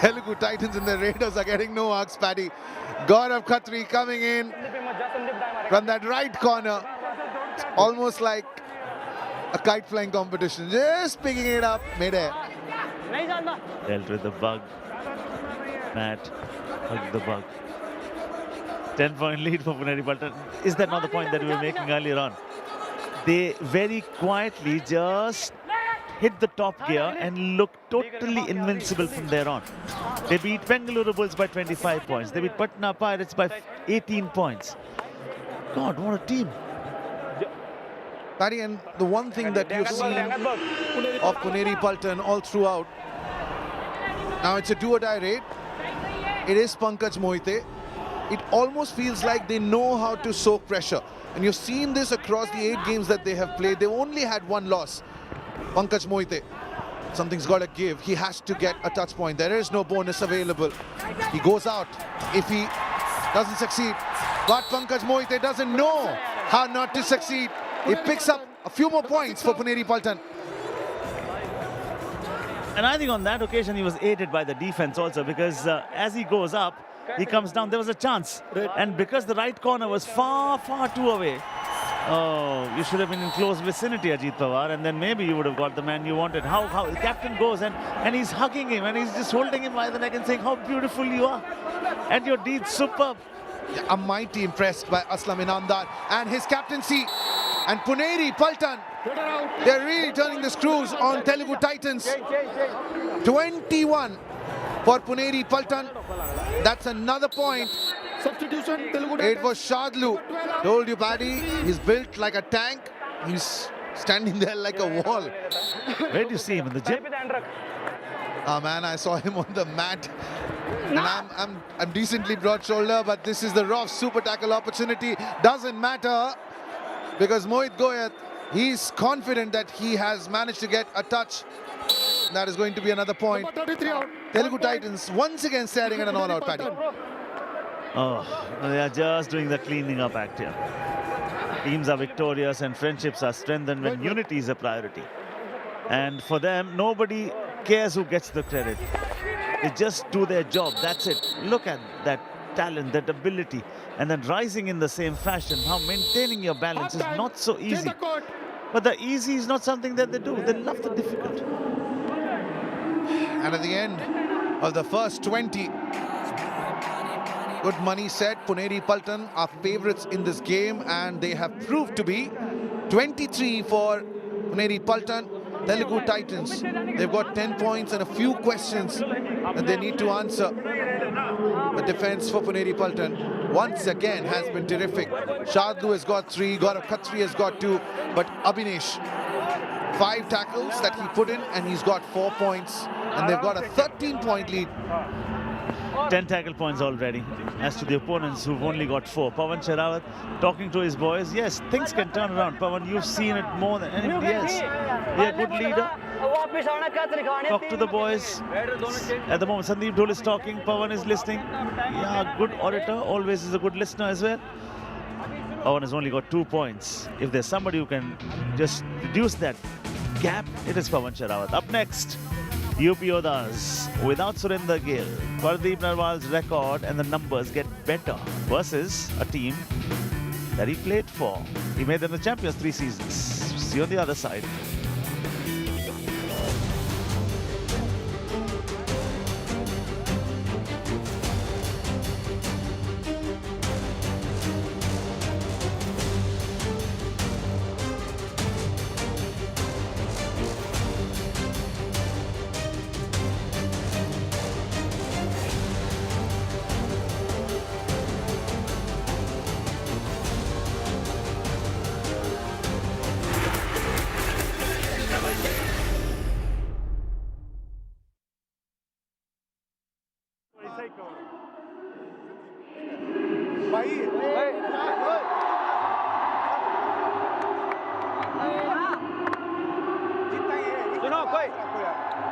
Speaker 1: Telugu Titans and the Raiders are getting no hugs, Paddy. Gaurav Khatri coming in from that right corner. It's almost like a kite flying competition. Just picking it up mid-air.
Speaker 2: Dealt with the bug. Matt hugged the bug. 10-point lead for Puneri Paltan. Is that not the point that we were making earlier on? They very quietly just hit the top gear and look totally invincible from there on. They beat Bengaluru Bulls by 25 points. They beat Patna Pirates by 18 points. God, what a team.
Speaker 1: Paddy, and the one thing that you've seen of Puneri Paltan all throughout, now it's a do-or-die raid. It is Pankaj Mohite. It almost feels like they know how to soak pressure. And you've seen this across the 8 games that they have played. They've only had 1 loss. Pankaj Mohite, something's got to give. He has to get a touch point. There is no bonus available. He goes out if he doesn't succeed. But Pankaj Mohite doesn't know how not to succeed. He picks up a few more points for Puneri Paltan.
Speaker 2: And I think on that occasion he was aided by the defense also, because as he goes up, he comes down. There was a chance. And because the right corner was far, far too away, oh, you should have been in close vicinity, Ajit Pawar, and then maybe you would have got the man you wanted. How the captain goes and he's hugging him and he's just holding him by the neck and saying how beautiful you are. And your deed's superb.
Speaker 1: Yeah, I'm mighty impressed by Aslam Inamdar and his captaincy. And Puneri Paltan, they're really turning the screws on Telugu Titans. 21 for Puneri Paltan. That's another point.
Speaker 7: Substitution, Telugu
Speaker 1: It
Speaker 7: Titans.
Speaker 1: was Shadlu. Told you, Paddy, he's built like a tank. He's standing there like a wall.
Speaker 2: Where do you see him, in the gym?
Speaker 1: Oh man, I saw him on the mat. And I'm decently broad shoulder, but this is the rough super tackle opportunity. Doesn't matter, because Mohit Goyat, he's confident that he has managed to get a touch. That is going to be another point.
Speaker 7: Number 33 out.
Speaker 1: Telugu Titans once again staring at an all-out, Paddy.
Speaker 2: Oh, they are just doing the cleaning up act here. Teams are victorious and friendships are strengthened when unity is a priority. And for them, nobody cares who gets the credit. They just do their job, that's it. Look at that talent, that ability, and then rising in the same fashion. How maintaining your balance is not so
Speaker 7: Change
Speaker 2: easy.
Speaker 7: the court.
Speaker 2: But the easy is not something that they do. They love the difficult.
Speaker 1: And at the end of the first 20, good money set. Puneri Paltan are favourites in this game, and they have proved to be. 23 for Puneri Paltan. Telugu Titans, they've got 10 points and a few questions that they need to answer. The defense for Puneri Paltan once again has been terrific. Shadlu has got 3, Gaurav Khatri has got 2, but Abhinesh, 5 tackles that he put in, and he's got 4 points, and they've got a 13-point lead.
Speaker 2: 10 tackle points already. As to the opponents who've only got 4. Pawan Sherawat talking to his boys. Yes, things can turn around. Pawan, you've seen it more than anybody else. Be a good leader. Talk to the boys. At the moment, Sandeep Dhol is talking. Pawan is listening. Yeah, good orator. Always is a good listener as well. Pawan has only got 2 points. If there's somebody who can just reduce that gap, it is Pawan Sherawat. Up next, UP Yodas without Surinder Gill. Pardeep Narwal's record and the numbers get better versus a team that he played for. He made them the champions 3 seasons. See you on the other side.
Speaker 8: सुनो कोई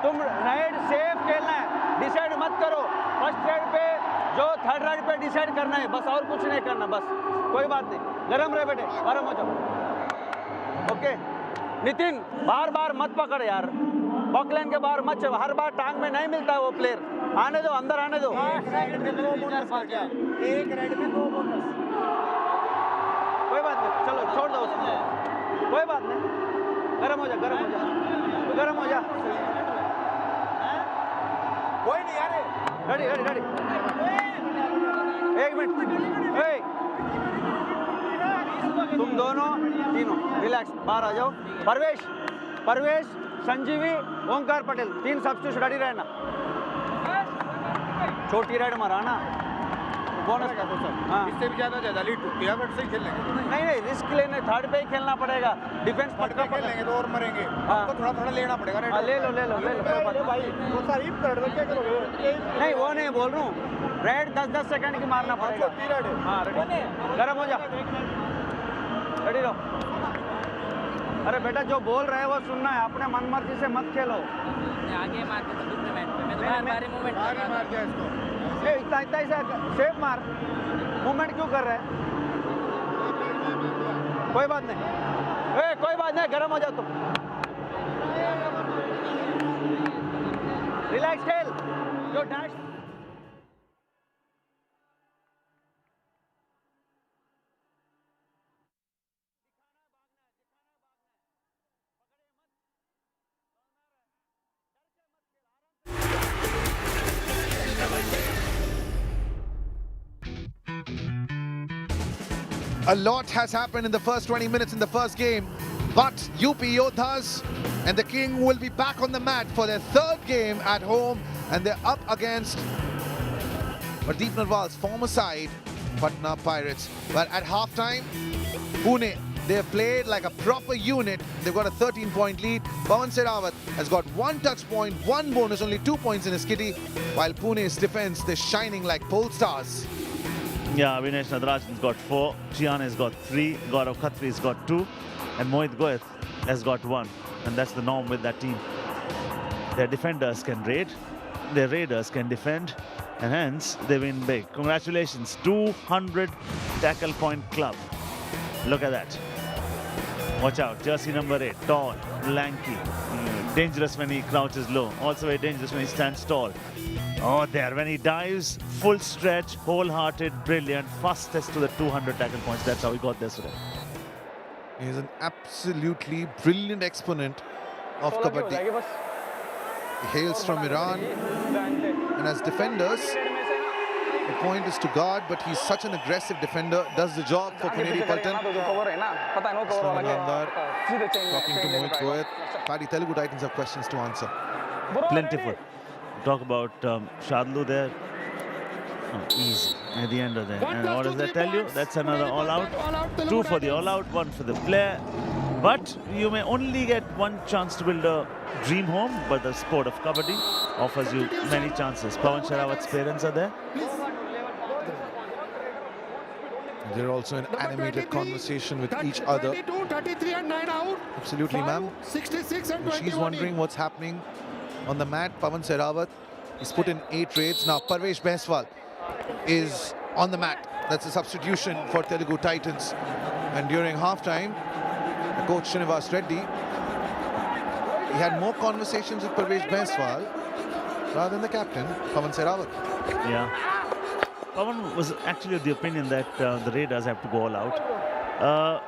Speaker 8: तुम ride safe खेलना है, decide मत करो first ride पे जो third ride पे डिसाइड करना है बस, और कुछ नहीं करना बस, कोई बात नहीं, गरम रहे बेटे, गरम हो जाओ। ओके नितिन बार बार मत पकड़ यार, बॉकलाइन के बाहर मत, हर बार टांग में नहीं मिलता है वो प्लेयर, आने दो अंदर आने दो। एक राइड में 2 बोनस, कोई बात नहीं, चलो छोड़ दो उसको, कोई बात नहीं, गरम हो जा, गरम हो जा, गरम हो जा, कोई नहीं यार, रेडी रेडी रेडी, 1 मिनट, तुम दोनों तीनों रिलैक्स, बाहर आ जाओ। परवेश परवेश संजीवी ओंकार पटेल 3 सब्स्टिट्यूट रेडी रहना, छोटी राइड मराना बोनस का तो सर, हाँ इससे भी ज़्यादा लीड टूटती है, बट सही खेल लेंगे, नहीं रिस्क लेने, थर्ड पे ही खेलना पड़ेगा, डिफेंस पक्का खेल लेंगे तो और मरेंगे, आपको थोड़ा थोड़ा लेना पड़ेगा, ले लो ले लो ले लो भाई, वो तारीफ कर दो, क्या करोगे? नहीं वो नहीं बोल रहा हूँ, रेड 10-10 सेकंड की मारना पड़ेगा, हाँ गरम हो जा, रेडी रहो। अरे बेटा जो बोल रहे हैं वो सुनना है, अपने मन मर्जी से मत खेलो, आगे मार के तो दूसरे मैच में मैं तुम्हारे मूवमेंट मार दिया इसको, इतना इतना ऐसा सेफ मार, मूवमेंट क्यों कर रहे हैं? कोई बात नहीं, कोई बात नहीं, गरम हो जाओ तुम, रिलैक्स खेल, जो dash
Speaker 1: A lot has happened in the first 20 minutes in the first game, but UP Yodhas and the King will be back on the mat for their 3rd game at home, and they're up against Pradeep Narwal's former side, Patna Pirates. But at halftime, Pune, they have played like a proper unit. They've got a 13-point lead. Pawan Sehrawat has got 1 touch point, 1 bonus, only 2 points in his kitty, while Pune's defense, they're shining like pole stars.
Speaker 2: Yeah, Vinesh Nadarajan's got 4, Chian has got 3, Gaurav Khatri's got 2, and Mohit Goeth has got 1. And that's the norm with that team. Their defenders can raid, their raiders can defend, and hence they win big. Congratulations, 200 tackle point club. Look at that. Watch out, jersey number 8, tall, lanky, dangerous when he crouches low, also very dangerous when he stands tall. Oh, there, when he dives, full stretch, wholehearted, brilliant, fastest to the 200 tackle points. That's how he got this today.
Speaker 1: He's an absolutely brilliant exponent of Kabaddi. He hails from Iran, and as defenders, the point is to guard, but he's such an aggressive defender, does the job for Puneri Paltan. Talking to Mohit Goeth. Paddy, Telugu Titans have questions to answer.
Speaker 2: Plentiful. Talk about Shadlu there. Oh, easy at the end of that. And what does that tell you? That's another all-out. 2 for the all-out, 1 for the player. But you may only get 1 chance to build a dream home, but the sport of Kabaddi offers you many chances. Pawan Sehrawat's parents are there.
Speaker 1: They're also in animated conversation with each other.
Speaker 7: 33 and 9 out.
Speaker 1: Absolutely, ma'am.
Speaker 7: 66 and 21.
Speaker 1: She's wondering what's happening on the mat. Pawan Sehrawat is put in 8 raids. Now Parvesh Baiswal is on the mat. That's a substitution for Telugu Titans. And during halftime, the coach Srinivas Reddy, he had more conversations with Parvesh Baiswal rather than the captain, Pawan Sehrawat.
Speaker 2: Yeah. Pawan was actually of the opinion that the raiders have to go all out.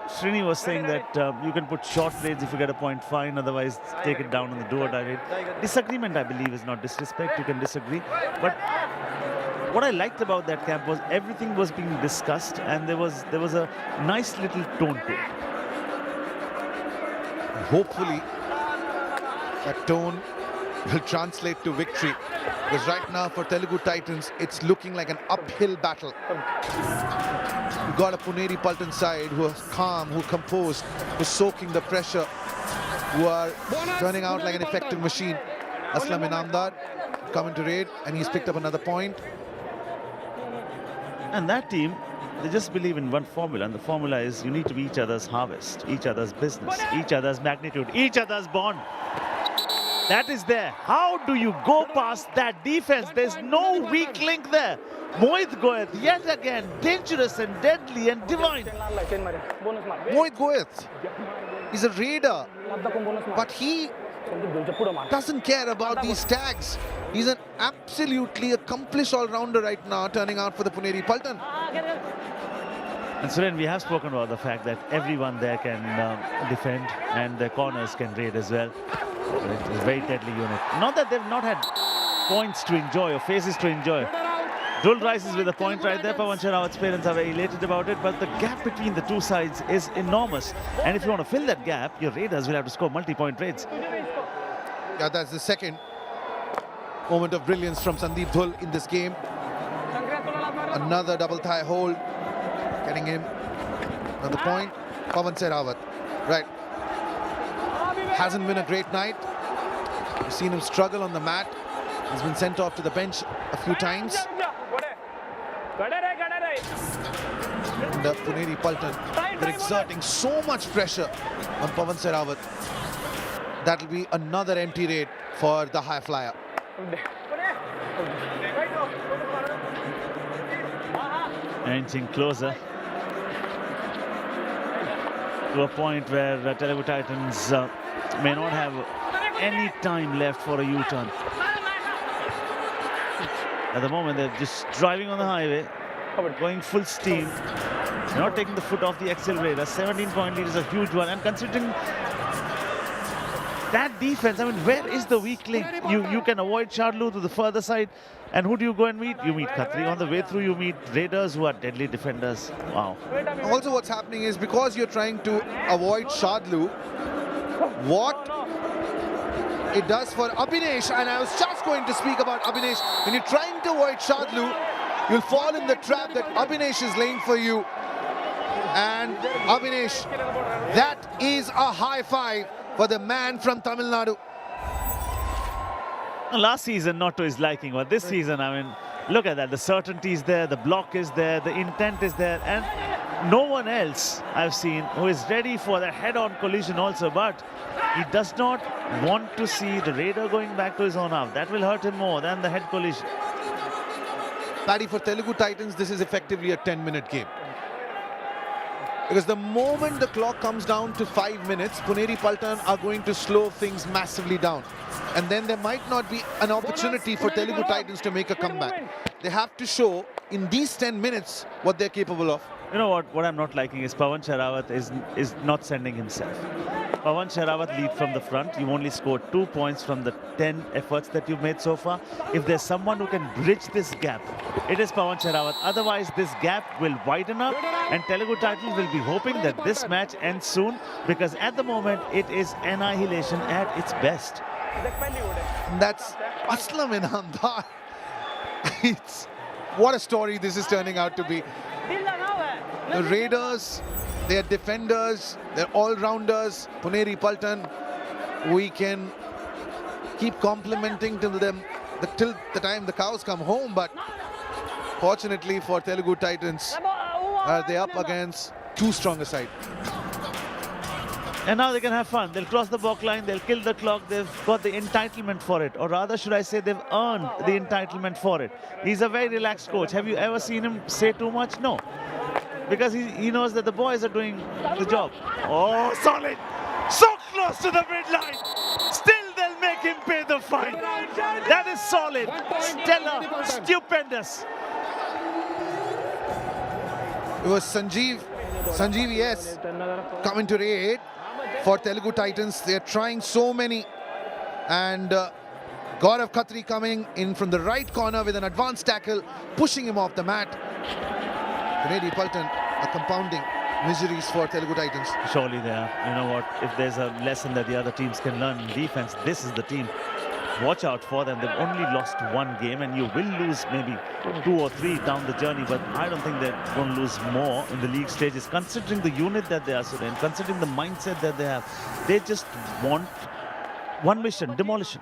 Speaker 2: Srini was saying that you can put short raids if you get a point fine, otherwise take it down on the do-or-die raid. Disagreement, I believe, is not disrespect. You can disagree. But what I liked about that camp was everything was being discussed, and there was a nice little tone to it.
Speaker 1: Hopefully, that tone will translate to victory. Because right now for Telugu Titans, it's looking like an uphill battle. You've got a Puneri Paltan side who are calm, who are composed, who are soaking the pressure, who are turning out like an effective machine. Aslam Inamdar coming to raid, and he's picked up another point.
Speaker 2: And that team, they just believe in one formula, and the formula is you need to be each other's harvest, each other's business, each other's magnitude, each other's bond. That is there. How do you go past that defense? There's no weak link there. Mohit Goeth, yet again, dangerous and deadly and divine.
Speaker 1: Mohit Goeth, he's a raider, but he doesn't care about these tags. He's an absolutely accomplished all-rounder right now, turning out for the Puneri Paltan.
Speaker 2: And Suren, we have spoken about the fact that everyone there can defend and the corners can raid as well. It's a very deadly unit. Not that they've not had points to enjoy or faces to enjoy. Dul rises with a point right there. Pawan Sherawat's parents are very elated about it, but the gap between the two sides is enormous. And if you want to fill that gap, your raiders will have to score multi-point raids.
Speaker 1: Yeah, that's the second moment of brilliance from Sandeep Dhul in this game. Another double thigh hold, getting him another point. Pawan Sherawat, right. Hasn't been a great night. We've seen him struggle on the mat. He's been sent off to the bench a few times. And Puneri Paltan, they're exerting so much pressure on Pawan Sherawat. That'll be another empty raid for the high flyer.
Speaker 2: Inching closer to a point where Telugu Titans may not have any time left for a U-turn. At the moment, they're just driving on the highway, going full steam. They're not taking the foot off the accelerator. 17-point lead is a huge one. And considering that defense, I mean, where is the weak link? You can avoid Shadlu to the further side. And who do you go and meet? You meet Khatri. On the way through, you meet Raiders, who are deadly defenders. Wow.
Speaker 1: Also, what's happening is because you're trying to avoid Shadlu, what it does for Abhinesh, and I was just going to speak about Abhinesh, when you're trying to avoid Shadlu, you'll fall in the trap that Abhinesh is laying for you. And Abhinesh, that is a high five for the man from Tamil Nadu.
Speaker 2: Last season, not to his liking, but this season, I mean, look at that. The certainty is there, the block is there, the intent is there, and no one else I've seen who is ready for the head-on collision also, but he does not want to see the Raider going back to his own half. That will hurt him more than the head collision.
Speaker 1: Paddy, for Telugu Titans, this is effectively a 10-minute game. Because the moment the clock comes down to 5 minutes, Puneri Paltan are going to slow things massively down. And then there might not be an opportunity for Telugu Titans to make a comeback. They have to show in these 10 minutes what they're capable of.
Speaker 2: You know what I'm not liking is Pawan Sherawat is not sending himself. Pawan Sherawat lead from the front. You only scored 2 points from the 10 efforts that you've made so far. If there's someone who can bridge this gap, it is Pawan Sherawat. Otherwise, this gap will widen up, and Telugu Titans will be hoping that this match ends soon, because at the moment, it is annihilation at its best.
Speaker 1: That's Aslam in Andar. What a story this is turning out to be. The Raiders, they're defenders, they're all-rounders. Puneri Paltan, we can keep complimenting till them till the time the cows come home, but fortunately for Telugu Titans, they're up against too strong a side.
Speaker 2: And now they can have fun. They'll cross the back line, they'll kill the clock, they've got the entitlement for it. Or rather, should I say, they've earned the entitlement for it. He's a very relaxed coach. Have you ever seen him say too much? No. Because he knows that the boys are doing the job. Oh, solid! So close to the midline! Still, they'll make him pay the fine. That is solid, stellar, stupendous.
Speaker 1: It was Sanjeev, yes, coming to raid for Telugu Titans. They're trying so many. And Gaurav Khatri coming in from the right corner with an advanced tackle, pushing him off the mat. Puneri Paltan are compounding miseries for Telugu Titans.
Speaker 2: Surely they are. You know what? If there's a lesson that the other teams can learn in defense, this is the team. Watch out for them. They've only lost one game, and you will lose maybe 2 or 3 down the journey, but I don't think they're going to lose more in the league stages, considering the unit that they are in, considering the mindset that they have. They just want one mission: demolition.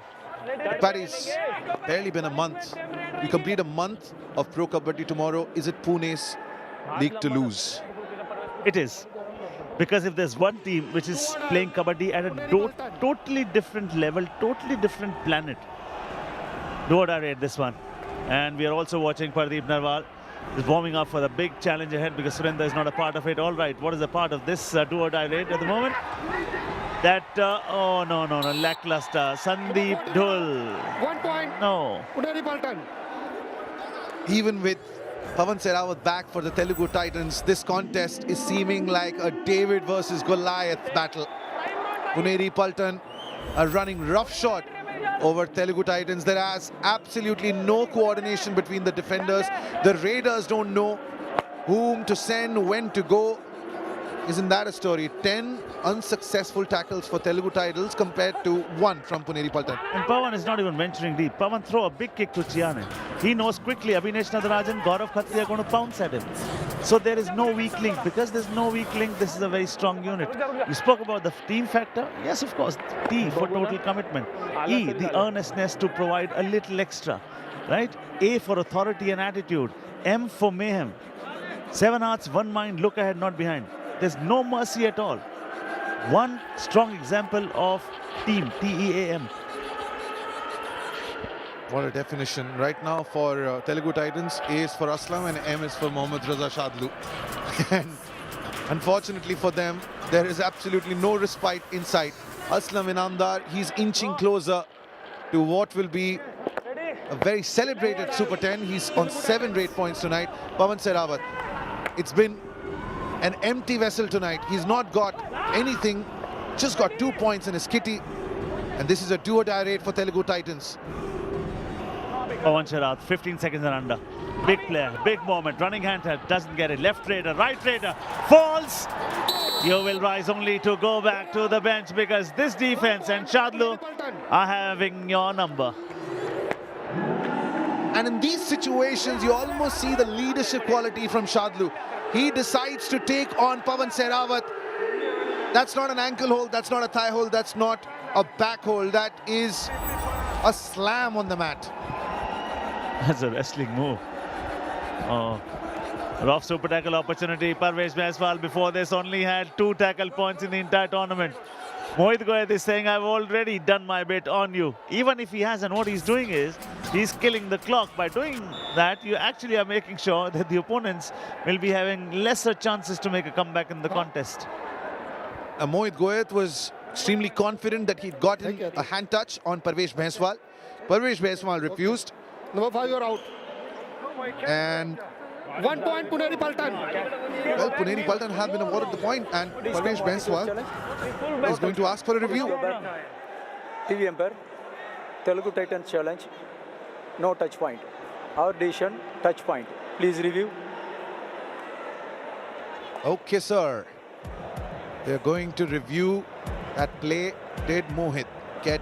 Speaker 1: But it's barely been a month We complete a month of Pro Kabaddi tomorrow. Is it Pune's league to lose?
Speaker 2: It is. Because if there's one team which is playing Kabaddi at a totally different level, totally different planet, do or die raid this one. And we are also watching Pardeep Narwal is warming up for the big challenge ahead because Surinder is not a part of it. All right, what is a part of this do or die raid at the moment? That, oh no, lackluster. Sandeep Dhul.
Speaker 7: 1 point.
Speaker 2: No.
Speaker 7: Puneri Paltan.
Speaker 1: Even with Pawan Sehrawat back for the Telugu Titans, this contest is seeming like a David versus Goliath battle. Puneri Paltan are running roughshod over Telugu Titans. There is absolutely no coordination between the defenders. The raiders don't know whom to send, when to go. Isn't that a story? 10 unsuccessful tackles for Telugu Titans compared to 1 from Puneri Paltan.
Speaker 2: And Pawan is not even venturing deep. Pawan throw a big kick to Chiane. He knows quickly Abhinesh Nadarajan, Gaurav Khatri are going to pounce at him. So there is no weak link. Because there's no weak link, this is a very strong unit. You spoke about the team factor. Yes, of course. T for total commitment. E, the earnestness to provide a little extra. Right? A for authority and attitude. M for mayhem. 7 hearts, 1 mind, look ahead, not behind. There's no mercy at all. One strong example of team, T-E-A-M.
Speaker 1: What a definition. Right now for Telugu Titans, A is for Aslam and M is for Mohammad Raza Shadlu. And unfortunately for them, there is absolutely no respite in sight. Aslam Inamdar, he's inching closer to what will be a very celebrated Super 10. He's on 7 rate points tonight. Pawan Sehrawat, it's been an empty vessel tonight. He's not got anything, just got 2 points in his kitty. And this is a do or die raid for Telugu Titans.
Speaker 2: Pawan Sehrawat, 15 seconds and under. Big player, big moment. Running hand doesn't get it. Left raider, right raider, falls. You will rise only to go back to the bench because this defense and Shadlu are having your number.
Speaker 1: And in these situations, you almost see the leadership quality from Shadlu. He decides to take on Pawan Sehrawat. That's not an ankle hold, that's not a thigh hold, that's not a back hold. That is a slam on the mat.
Speaker 2: That's a wrestling move. Oh, rough super tackle opportunity. Parvesh Baiswal before this only had 2 tackle points in the entire tournament. Mohit Goyat is saying, I've already done my bit on you. Even if he hasn't, what he's doing is, he's killing the clock. By doing that, you actually are making sure that the opponents will be having lesser chances to make a comeback in the contest.
Speaker 1: Mohit Goyat was extremely confident that he'd gotten a hand touch on Parvesh Baiswal. Parvesh Baiswal refused.
Speaker 7: Number 5, you're out.
Speaker 1: And
Speaker 7: 1 point, Puneri Paltan.
Speaker 1: well, Puneri Paltan have been awarded the point, and Parvesh Baiswal is going to ask for a review.
Speaker 9: TV Empire, Telugu Titans challenge, no touch point. Our decision, touch point. Please review.
Speaker 1: Okay, sir. They're going to review that play. Did Mohit get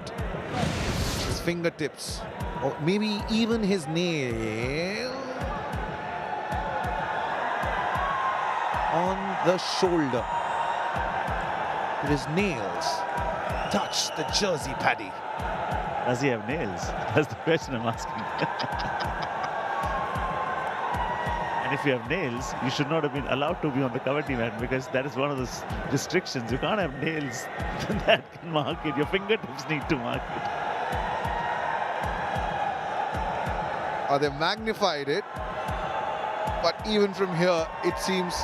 Speaker 1: his fingertips or maybe even his nail on the shoulder? Did his nails touch the jersey paddy?
Speaker 2: Does he have nails? That's the question I'm asking. And if you have nails, you should not have been allowed to be on the Kabaddi mat because that is one of those restrictions. You can't have nails that can mark it. Your fingertips need to mark it.
Speaker 1: They magnified it, but even from here, it seems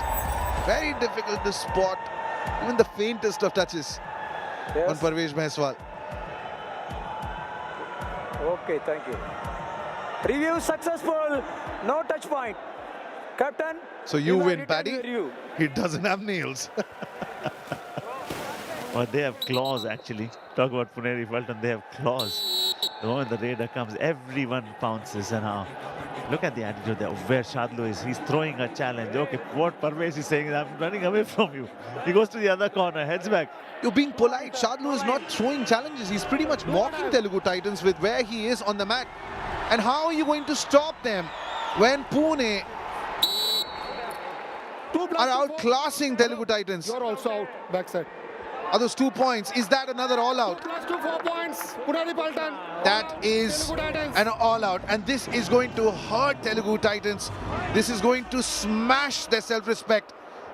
Speaker 1: very difficult to spot even the faintest of touches on Parvesh Baiswal.
Speaker 9: Okay, thank you. Review successful, no touch point. Captain.
Speaker 1: So you win, Paddy.
Speaker 9: Review.
Speaker 1: He doesn't have nails.
Speaker 2: Well, they have claws actually. Talk about Puneri Paltan, they have claws. The moment the raider comes, everyone pounces. And now, look at the attitude there, where Shadlu is. He's throwing a challenge. Okay, what Parvesh is saying is, I'm running away from you. He goes to the other corner, heads back.
Speaker 1: You're being polite. Shadlu is not throwing challenges. He's pretty much mocking Telugu Titans with where he is on the mat. And how are you going to stop them when Pune are outclassing Telugu Titans?
Speaker 7: You're also out, backside.
Speaker 1: Are those 2 points? Is that another all-out?
Speaker 7: Plus 2, 4 points. Puneri Paltan.
Speaker 1: That is
Speaker 7: Telugu Titans.
Speaker 1: an all-out. And this is going to hurt Telugu Titans. This is going to smash their self-respect.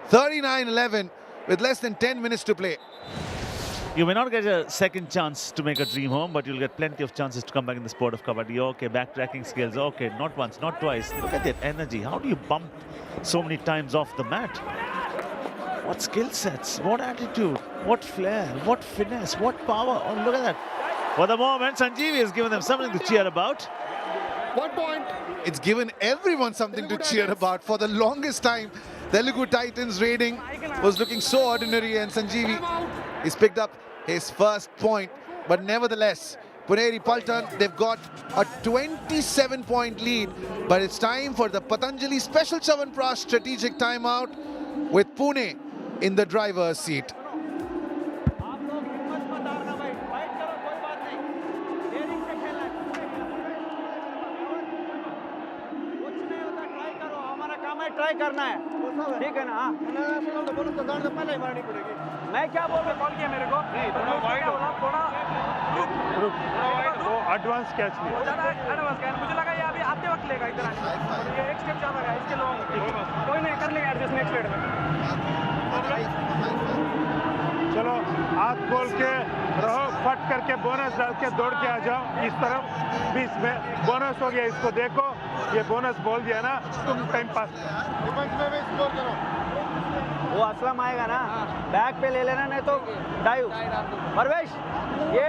Speaker 1: 39-11 with less than 10 minutes to play.
Speaker 2: You may not get a second chance to make a dream home, but you'll get plenty of chances to come back in the sport of Kabaddi. Okay, backtracking skills. Okay, not once, not twice. Look at that energy. How do you bump so many times off the mat? What skill sets, what attitude, what flair, what finesse, what power. Oh, look at that. For the moment, Sanjeevi has given them something to cheer about.
Speaker 7: 1 point.
Speaker 1: It's given everyone something to cheer about. For the longest time, Telugu Titans rating was looking so ordinary, and Sanjeevi has picked up his first point. But nevertheless, Puneri Paltan, they've got a 27-point lead. But it's time for the Patanjali Special Chavanprash strategic timeout with Pune in the driver's seat.
Speaker 8: आप लोग हिम्मत मत हारना भाई, fight करो, कोई बात नहीं, डेयरिंग से खेलना है, कुछ नहीं होता, ट्राई करो, हमारा काम है ट्राई करना है, ठीक है ना? हाँ, मैं क्या बोल रहा हूँ, कॉल किया मेरे को, थोड़ा
Speaker 5: एडवांस कैच लिया
Speaker 8: एडवांस क्या, मुझे लगा ये अभी आते वक्त लेगा इधर आने, ये एक स्टेप ज्यादा है, इसके लोगों कोई नहीं कर लेगा एडजस्ट नेक्स्ट रेड में।
Speaker 5: चलो हाथ खोल के रहो, फट करके बोनस डाल के दौड़ के आ जाओ इस तरफ। बीच में बोनस हो गया, इसको देखो, ये बोनस बोल दिया ना, तुम टाइम पास
Speaker 8: वो असलम आएगा ना, बैक पे ले लेना, नहीं तो डाइव। परवेश, ये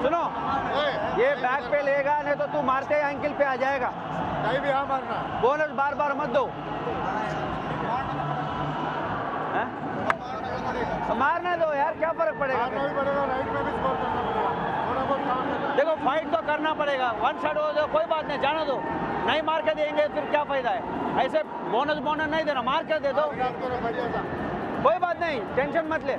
Speaker 8: सुनो, ये बैक पे लेगा, नहीं तो तू मारते एंकल पे आ जाएगा। डाइव यहाँ मारना, बोनस बार बार मत दो। मारने दो यार, क्या फर्क पड़ेगा? देखो फाइट तो करना पड़ेगा, वन साइड हो जाओ, कोई बात नहीं, जाने दो, नहीं मार के देंगे फिर क्या फायदा है? ऐसे बोनस नहीं देना, मार के दे दो, कोई बात नहीं, टेंशन मत ले।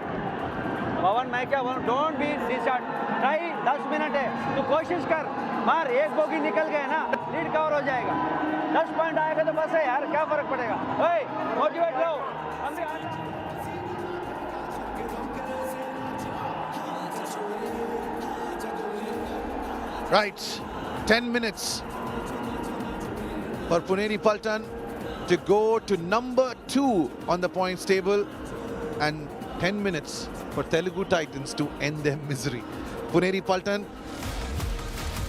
Speaker 8: पवन मैं क्या बोलूं, don't be disturb, try, 10 minute है, तू कोशिश कर, मार, एक बोगी निकल गए ना, लीड कवर हो जाएगा, 10 पॉइंट आएगा तो बस है यार, क्या फर्क पड़ेगा? ओए मोटिवेट रहो।
Speaker 1: Right, 10 minutes for Puneri Paltan to go to number 2 on the points table, and 10 minutes for Telugu Titans to end their misery. Puneri Paltan,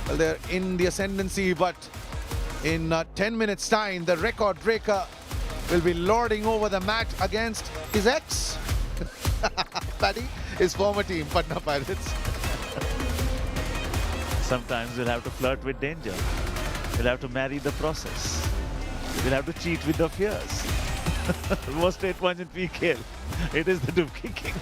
Speaker 1: well, they're in the ascendancy, but in 10 minutes time, the record breaker will be lording over the mat against his ex, Paddy, his former team, Patna Pirates.
Speaker 2: Sometimes you'll have to flirt with danger. You'll have to marry the process. You'll have to cheat with the fears. Most straight points in PKL. It is the dubki king.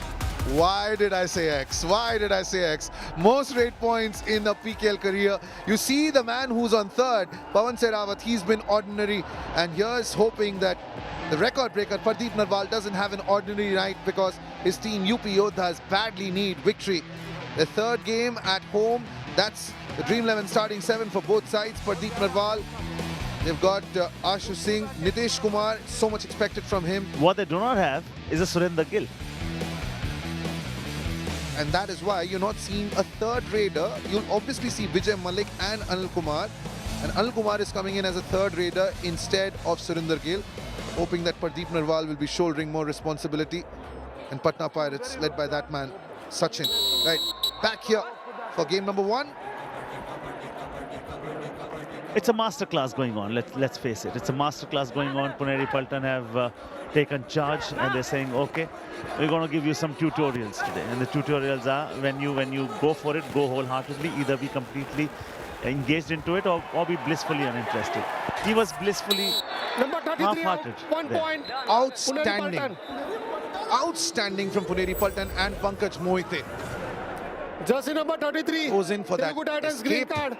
Speaker 1: Why did I say X? Why did I say X? Most rate points in the PKL career. You see the man who's on third, Pawan Sehrawat, he's been ordinary. And here's hoping that the record breaker, Pradeep Narwal, doesn't have an ordinary night because his team UP Yodhas badly need victory. The third game at home, that's the Dream 11 starting 7 for both sides. Pradeep Narwal, they've got Ashu Singh, Nitish Kumar, so much expected from him.
Speaker 2: What they do not have is a Surinder Gill.
Speaker 1: And that is why you're not seeing a third raider. You'll obviously see Vijay Malik and Anil Kumar. And Anil Kumar is coming in as a third raider instead of Surinder Gill, hoping that Pradeep Narwal will be shouldering more responsibility. And Patna Pirates, led by that man, Sachin. Right, back here for game number 1.
Speaker 2: It's a masterclass going on. Let's face it. It's a masterclass going on. Puneri Paltan have taken charge, and they're saying, okay, we're going to give you some tutorials today. And the tutorials are when you go for it, go wholeheartedly. Either be completely engaged into it or be blissfully uninterested. He was blissfully
Speaker 7: Number 33
Speaker 2: half-hearted.
Speaker 7: 1
Speaker 2: there.
Speaker 7: point.
Speaker 1: Outstanding. Outstanding from Puneri Paltan and Pankaj Mohite.
Speaker 7: Jersey number 33
Speaker 1: Goes in for that
Speaker 7: Telugu Titans, green
Speaker 1: escape.
Speaker 7: card.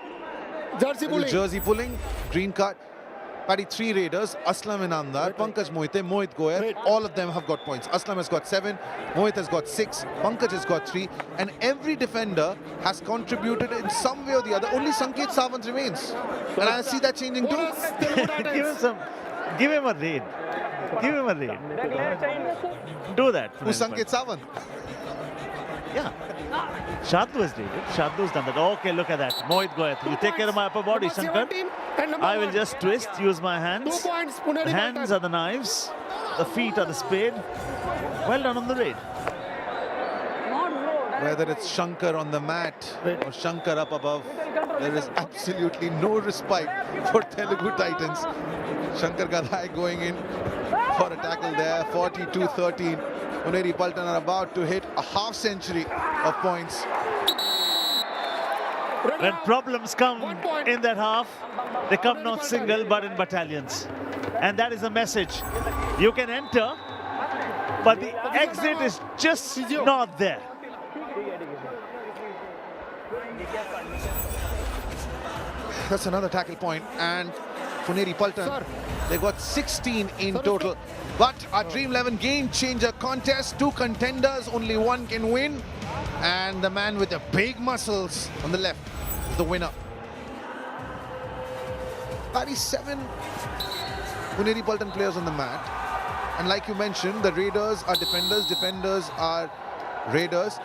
Speaker 7: Jersey
Speaker 1: Little
Speaker 7: pulling.
Speaker 1: jersey pulling, green card. Paddy, 3 raiders, Aslam Inamdar, Pankaj Mohite, Mohit Goyal, all of them have got points. Aslam has got 7, Mohit has got 6, Pankaj has got 3, and every defender has contributed in some way or the other. Only Sanket Sawant remains. And I see that changing too.
Speaker 7: Bonus, Telugu Titans.
Speaker 2: Give him a raid. Give him a raid. Do that.
Speaker 1: Who's Sanket Sawant?
Speaker 2: Yeah. Shadlu has did it. Shadlu's done that. Okay, look at that. Mohit Goyat. You take care of my upper body,
Speaker 7: Number
Speaker 2: Shankar.
Speaker 7: 17 and number
Speaker 2: I will
Speaker 7: 1.
Speaker 2: just twist, use my
Speaker 7: 2
Speaker 2: hands.
Speaker 7: points, Puneri
Speaker 2: Hands
Speaker 7: Paltan.
Speaker 2: are the knives. The feet are the spade. Well done on the raid.
Speaker 1: Whether it's Shankar on the mat or Shankar up above, there is absolutely no respite for Telugu Titans. Shankar Gadai going in for a tackle there, 42-13. Puneri Paltan are about to hit a half century of points.
Speaker 2: When problems come
Speaker 7: 1 point.
Speaker 2: in that half, they come not single but in battalions. And that is the message. You can enter, but the exit is just not there.
Speaker 1: That's another tackle point, and Puneri Paltan,
Speaker 7: Sir.
Speaker 1: they got 16 in
Speaker 7: Sir,
Speaker 1: total. But our Dream 11 game changer contest, 2 contenders, only one can win. And the man with the big muscles on the left is the winner. 37 Puneri Paltan players on the mat. And like you mentioned, the Raiders are defenders, defenders are Raiders.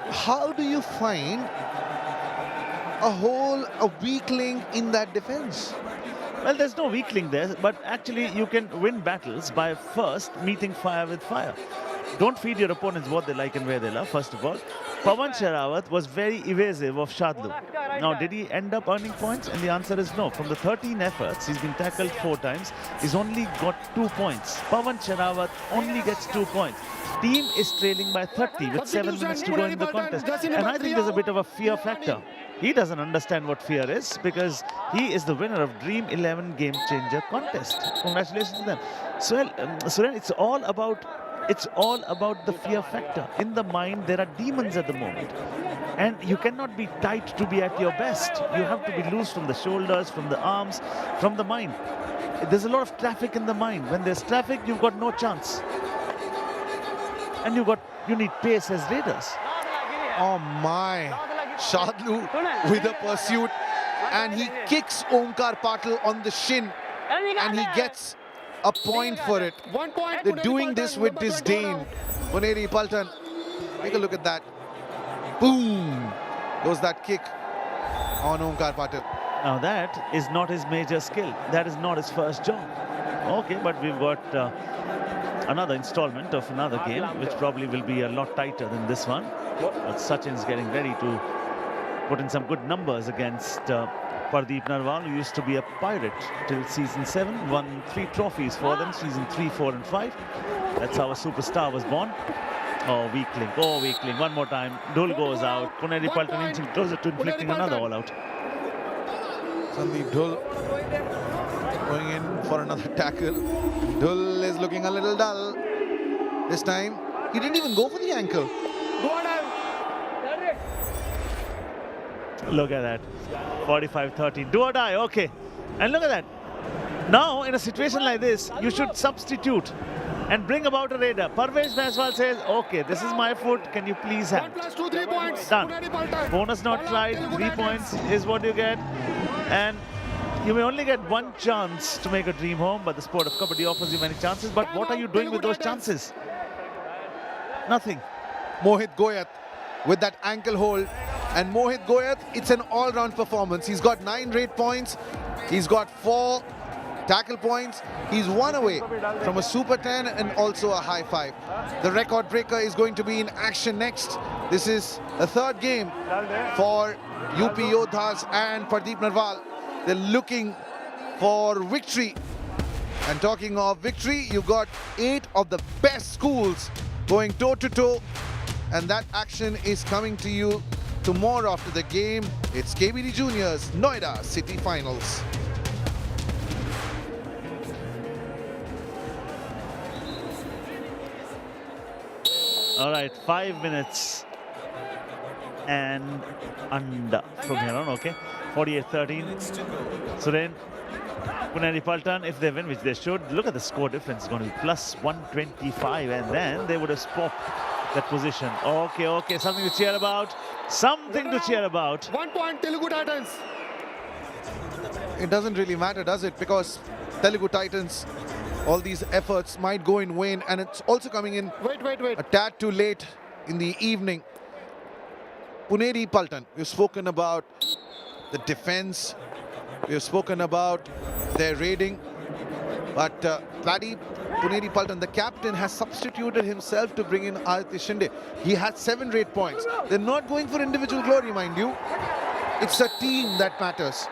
Speaker 1: How do you find a weak link in that defense?
Speaker 2: Well, there's no weak link there, but actually you can win battles by first meeting fire with fire. Don't feed your opponents what they like and where they love, first of all. Pawan Sherawat was very evasive of Shadlu. Now, did he end up earning points? And the answer is no. From the 13 efforts, he's been tackled 4 times. He's only got 2 points. Pawan Sherawat only gets 2 points. Team is trailing by 30 with 7 minutes to go in the contest. And I think there's a bit of a fear factor. He doesn't understand what fear is because he is the winner of Dream 11 Game Changer contest. Congratulations to them. So, Suren, it's all about the fear factor. In the mind, there are demons at the moment. And you cannot be tight to be at your best. You have to be loose from the shoulders, from the arms, from the mind. There's a lot of traffic in the mind. When there's traffic, you've got no chance. And you need pace as Raiders.
Speaker 1: Oh my, Shadlu with a pursuit, and he kicks Omkar Patil on the shin, and he gets a point for it.
Speaker 7: 1 point.
Speaker 1: They're
Speaker 7: Puneri
Speaker 1: doing
Speaker 7: Paltan.
Speaker 1: this with
Speaker 7: Number 20
Speaker 1: disdain. Puneri Paltan, take a look at that. Boom, goes that kick on Omkar Patil.
Speaker 2: Now that is not his major skill. That is not his first job. Okay, but we've got another installment of another game, which probably will be a lot tighter than this one. But Sachin's getting ready to put in some good numbers against Pardeep Narwal, who used to be a Pirate till season 7, won 3 trophies for them, season 3, 4 and 5. That's how a superstar was born. Oh, weak link. Oh, weak link. One more time. Dul goes out. Puneri Paltan inching closer to inflicting another all out.
Speaker 1: Sandeep Dhul going in for another tackle. Dhul is looking a little dull. This time, he didn't even go for the ankle.
Speaker 2: Look at that. 45-30. Do or die. Okay. And look at that. Now, in a situation like this, you should substitute and bring about a raider. Parvez Naiswal says, okay, this is my foot. Can you please have
Speaker 7: 1
Speaker 2: it?
Speaker 7: plus 2, 3 points.
Speaker 2: Done.
Speaker 7: Puneri Paltan.
Speaker 2: Bonus not
Speaker 7: Ball on
Speaker 2: tried.
Speaker 7: Telugu
Speaker 2: 3
Speaker 7: Titans.
Speaker 2: points is what you get. And you may only get 1 chance to make a dream home, but the sport of Kabaddi offers you many chances. But what are you doing with those chances? Nothing.
Speaker 1: Mohit Goyat with that ankle hold. And Mohit Goyat, it's an all-round performance. He's got 9 raid points. He's got 4 tackle points. He's 1 away from a Super 10 and also a high 5. The record breaker is going to be in action next. This is the 3rd game for UP Yodhas and Pardeep Narwal. They're looking for victory. And talking of victory, you got 8 of the best schools going toe-to-toe. And that action is coming to you tomorrow after the game. It's KBD Juniors Noida City Finals.
Speaker 2: All right, 5 minutes and under from here on. Okay, 48-13. So then, Puneri Paltan, if they win, which they should, look at the score difference. It's going to be plus 125, and then they would have swapped that position. Okay, something to cheer about. Something to cheer about.
Speaker 7: 1 point, Telugu Titans.
Speaker 1: It doesn't really matter, does it? Because Telugu Titans, all these efforts might go in vain, and it's also coming in
Speaker 7: Wait.
Speaker 1: a tad too late in the evening. Puneri Paltan. We've spoken about the defense. We've spoken about their raiding. But Puneri Paltan, the captain, has substituted himself to bring in Aditya Shinde. He had 7 raid points. They're not going for individual glory, mind you. It's a team that matters.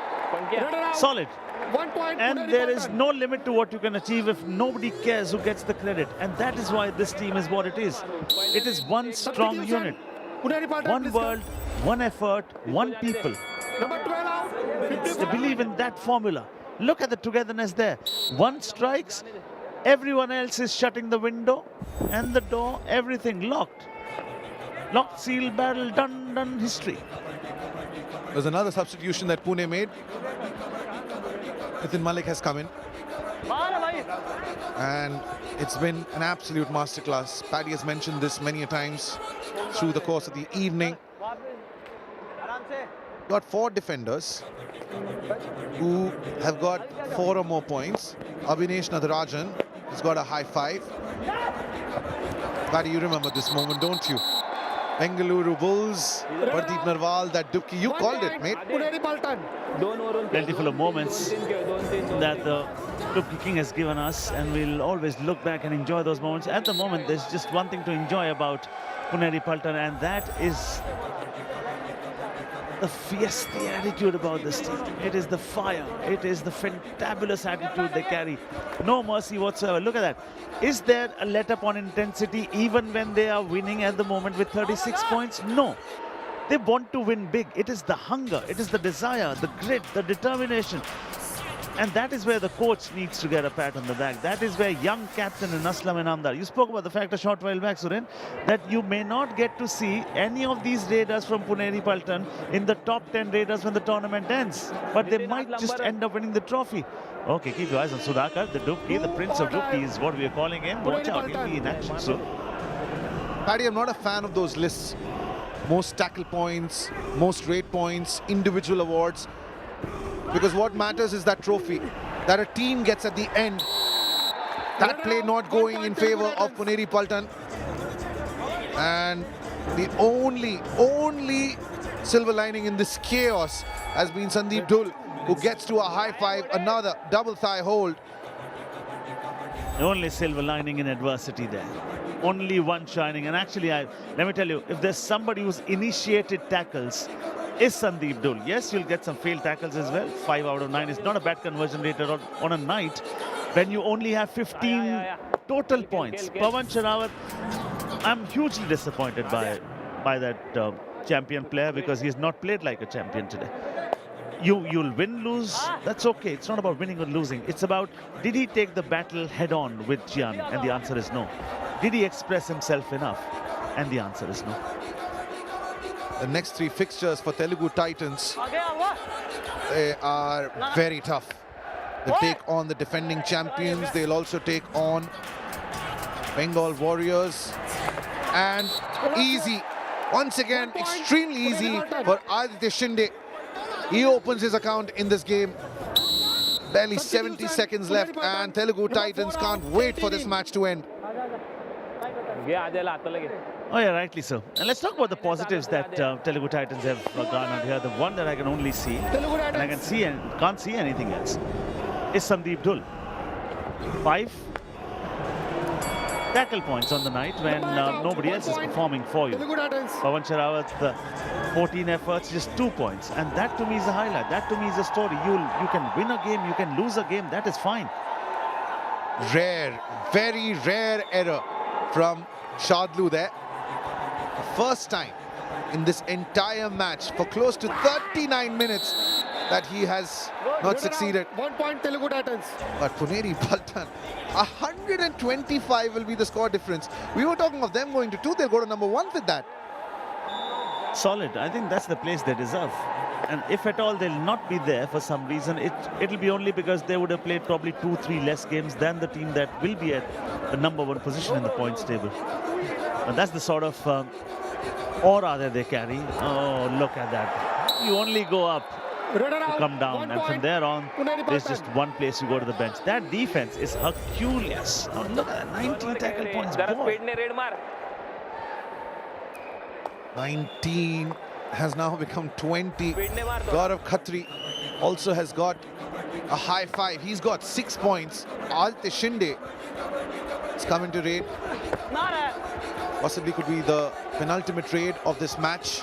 Speaker 2: Solid.
Speaker 7: 1 point.
Speaker 2: And
Speaker 7: Puneri
Speaker 2: there is
Speaker 7: Paltan.
Speaker 2: no limit to what you can achieve if nobody cares who gets the credit. And that is why this team is what it is. It is one strong
Speaker 7: Substitution.
Speaker 2: unit.
Speaker 7: Puneri Paltan,
Speaker 2: One
Speaker 7: please
Speaker 2: world, one effort, one people.
Speaker 7: come. Number 12 out. 55.
Speaker 2: They believe in that formula. Look at the togetherness there. One strikes, everyone else is shutting the window and the door, everything locked. Locked, seal, barrel, done, history.
Speaker 1: There's another substitution that Pune made. Nitin Malik has come in. And it's been an absolute masterclass. Paddy has mentioned this many a times through the course of the evening. Got 4 defenders who have got 4 or more points. Abhinesh Nadarajan has got a high 5. Paddy, you remember this moment, don't you? Bengaluru Bulls, Pradeep Narwal, that Dubki, you
Speaker 7: 1
Speaker 1: called it,
Speaker 7: point.
Speaker 1: mate.
Speaker 7: Puneri Paltan.
Speaker 2: Plentiful of moments that the Dubki King has given us, and we'll always look back and enjoy those moments. At the moment, there's just one thing to enjoy about Puneri Paltan, and that is the fierce attitude about this team. It is the fire. It is the fantabulous attitude they carry. No mercy whatsoever. Look at that. Is there a let-up on intensity even when they are winning at the moment with 36 points? No. They want to win big. It is the hunger. It is the desire, the grit, the determination. And that is where the coach needs to get a pat on the back. That is where young captain and Aslam and Amdar. You spoke about the fact a short while back, Suren, that you may not get to see any of these raiders from Puneri Paltan in the top 10 raiders when the tournament ends. But they might just end up winning the trophy. Okay, keep your eyes on Sudhakar, the Dubki, the Prince of Dubki is what we are calling him. Watch out, he'll be in action soon.
Speaker 1: Paddy, I'm not a fan of those lists. Most tackle points, most raid points, individual awards. Because what matters is that trophy that a team gets at the end. That play not going in favor of Puneri Paltan. And the only silver lining in this chaos has been Sandeep Dhul, who gets to a high 5, another double thigh hold.
Speaker 2: The only silver lining in adversity there. Only one shining. And actually, let me tell you, if there's somebody who's initiated tackles, is Sandeep Dhul. Yes, you'll get some failed tackles as well. 5 out of 9 is not a bad conversion rate on a night when you only have 15 total points. Pawan Sherawat, I'm hugely disappointed by that champion player because he's not played like a champion today. You'll win, lose, that's okay. It's not about winning or losing. It's about, did he take the battle head on with Jian? And the answer is no. Did he express himself enough? And the answer is no.
Speaker 1: The next 3 fixtures for Telugu Titans, they are very tough. They'll take on the defending champions. They'll also take on Bengal Warriors. And easy, once again, extremely easy for Aditya Shinde. He opens his account in this game. Barely 70 seconds left, and Telugu Titans can't wait for this match to end.
Speaker 2: Oh yeah, rightly so. And let's talk about the positives that Telugu Titans have garnered here. The one that I can only see, and I can see and can't see anything else, is Sandeep Dhul. 5 tackle points on the night when nobody else is performing for you. Pawan Sherawat, the 14 efforts, just 2 points. And that to me is a highlight. That to me is a story. You can win a game, you can lose a game. That is fine.
Speaker 1: Rare, very rare error from Shadlu there. First time in this entire match for close to 39 minutes that he has not succeeded.
Speaker 7: 1 point Telugu Titans.
Speaker 1: But Puneri Paltan, 125 will be the score difference. We were talking of them going to 2, they'll go to number 1 with that.
Speaker 2: Solid. I think that's the place they deserve. And if at all they'll not be there for some reason, it'll be only because they would have played probably 2-3 less games than the team that will be at the number 1 position in the points table. And that's the sort of aura that they carry. Oh, look at that. You only go up to come down, and from there on, there's just one place you go to the bench. That defense is Herculeous. Oh, look at that, 19 tackle points. Boy.
Speaker 1: 19 has now become 20. Gaurav Khatri also has got a high 5. He's got 6 points. Alte Shinde is coming to raid. Possibly could be the penultimate raid of this match.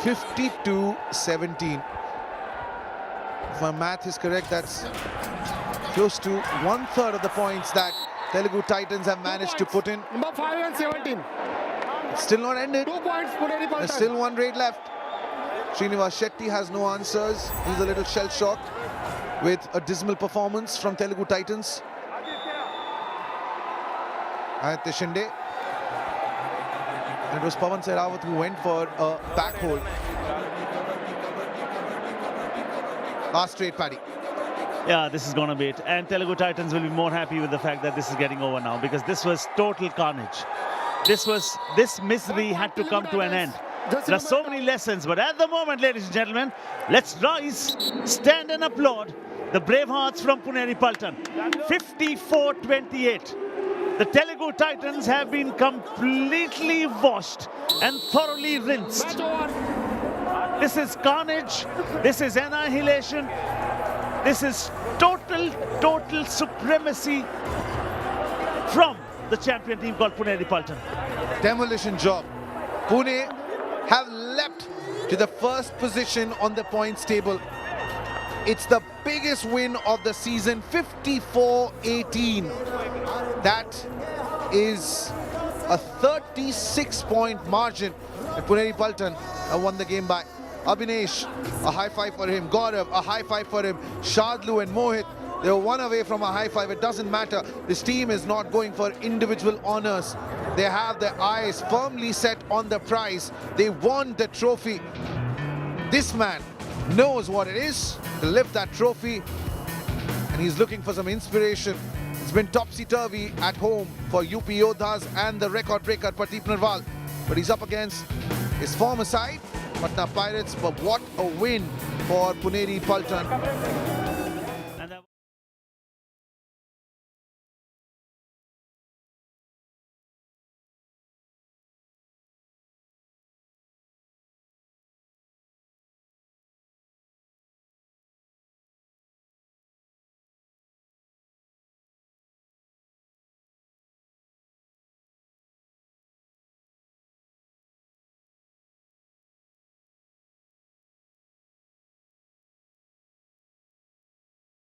Speaker 1: 52-17. If my math is correct, that's close to 1/3 of the points that Telugu Titans have managed to put in.
Speaker 7: Number 5 and 17.
Speaker 1: It's still not ended.
Speaker 7: 2 points, Puneri Paltan.
Speaker 1: There's still one raid left. Srinivas Shetty has no answers. He's a little shell-shocked with a dismal performance from Telugu Titans. Aditya Shinde. And it was Pawan Sehrawat who went for a back hold. Last straight, Paddy.
Speaker 2: Yeah, this is going to be it. And Telugu Titans will be more happy with the fact that this is getting over now, because this was total carnage. This misery had to come to an end. There are so many lessons, but at the moment, ladies and gentlemen, let's rise, stand and applaud the brave hearts from Puneri Paltan. 54-28. The Telugu Titans have been completely washed and thoroughly rinsed.
Speaker 7: Match over.
Speaker 2: This is carnage. This is annihilation. This is total supremacy from the champion team called Puneri Paltan.
Speaker 1: Demolition job. Pune have leapt to the first position on the points table. It's the biggest win of the season, 54-18. That is a 36-point margin. And Puneri Paltan have won the game by. Abhinesh, a high five for him. Gaurav, a high five for him. Shadlu and Mohit, they were one away from a high five. It doesn't matter. This team is not going for individual honors. They have their eyes firmly set on the prize. They want the trophy. This man knows what it is to lift that trophy, and he's looking for some inspiration. It's been topsy-turvy at home for UP Yodhas and the record breaker Pradeep Narwal, but he's up against his former side, Patna Pirates. But what a win for Puneri Paltan.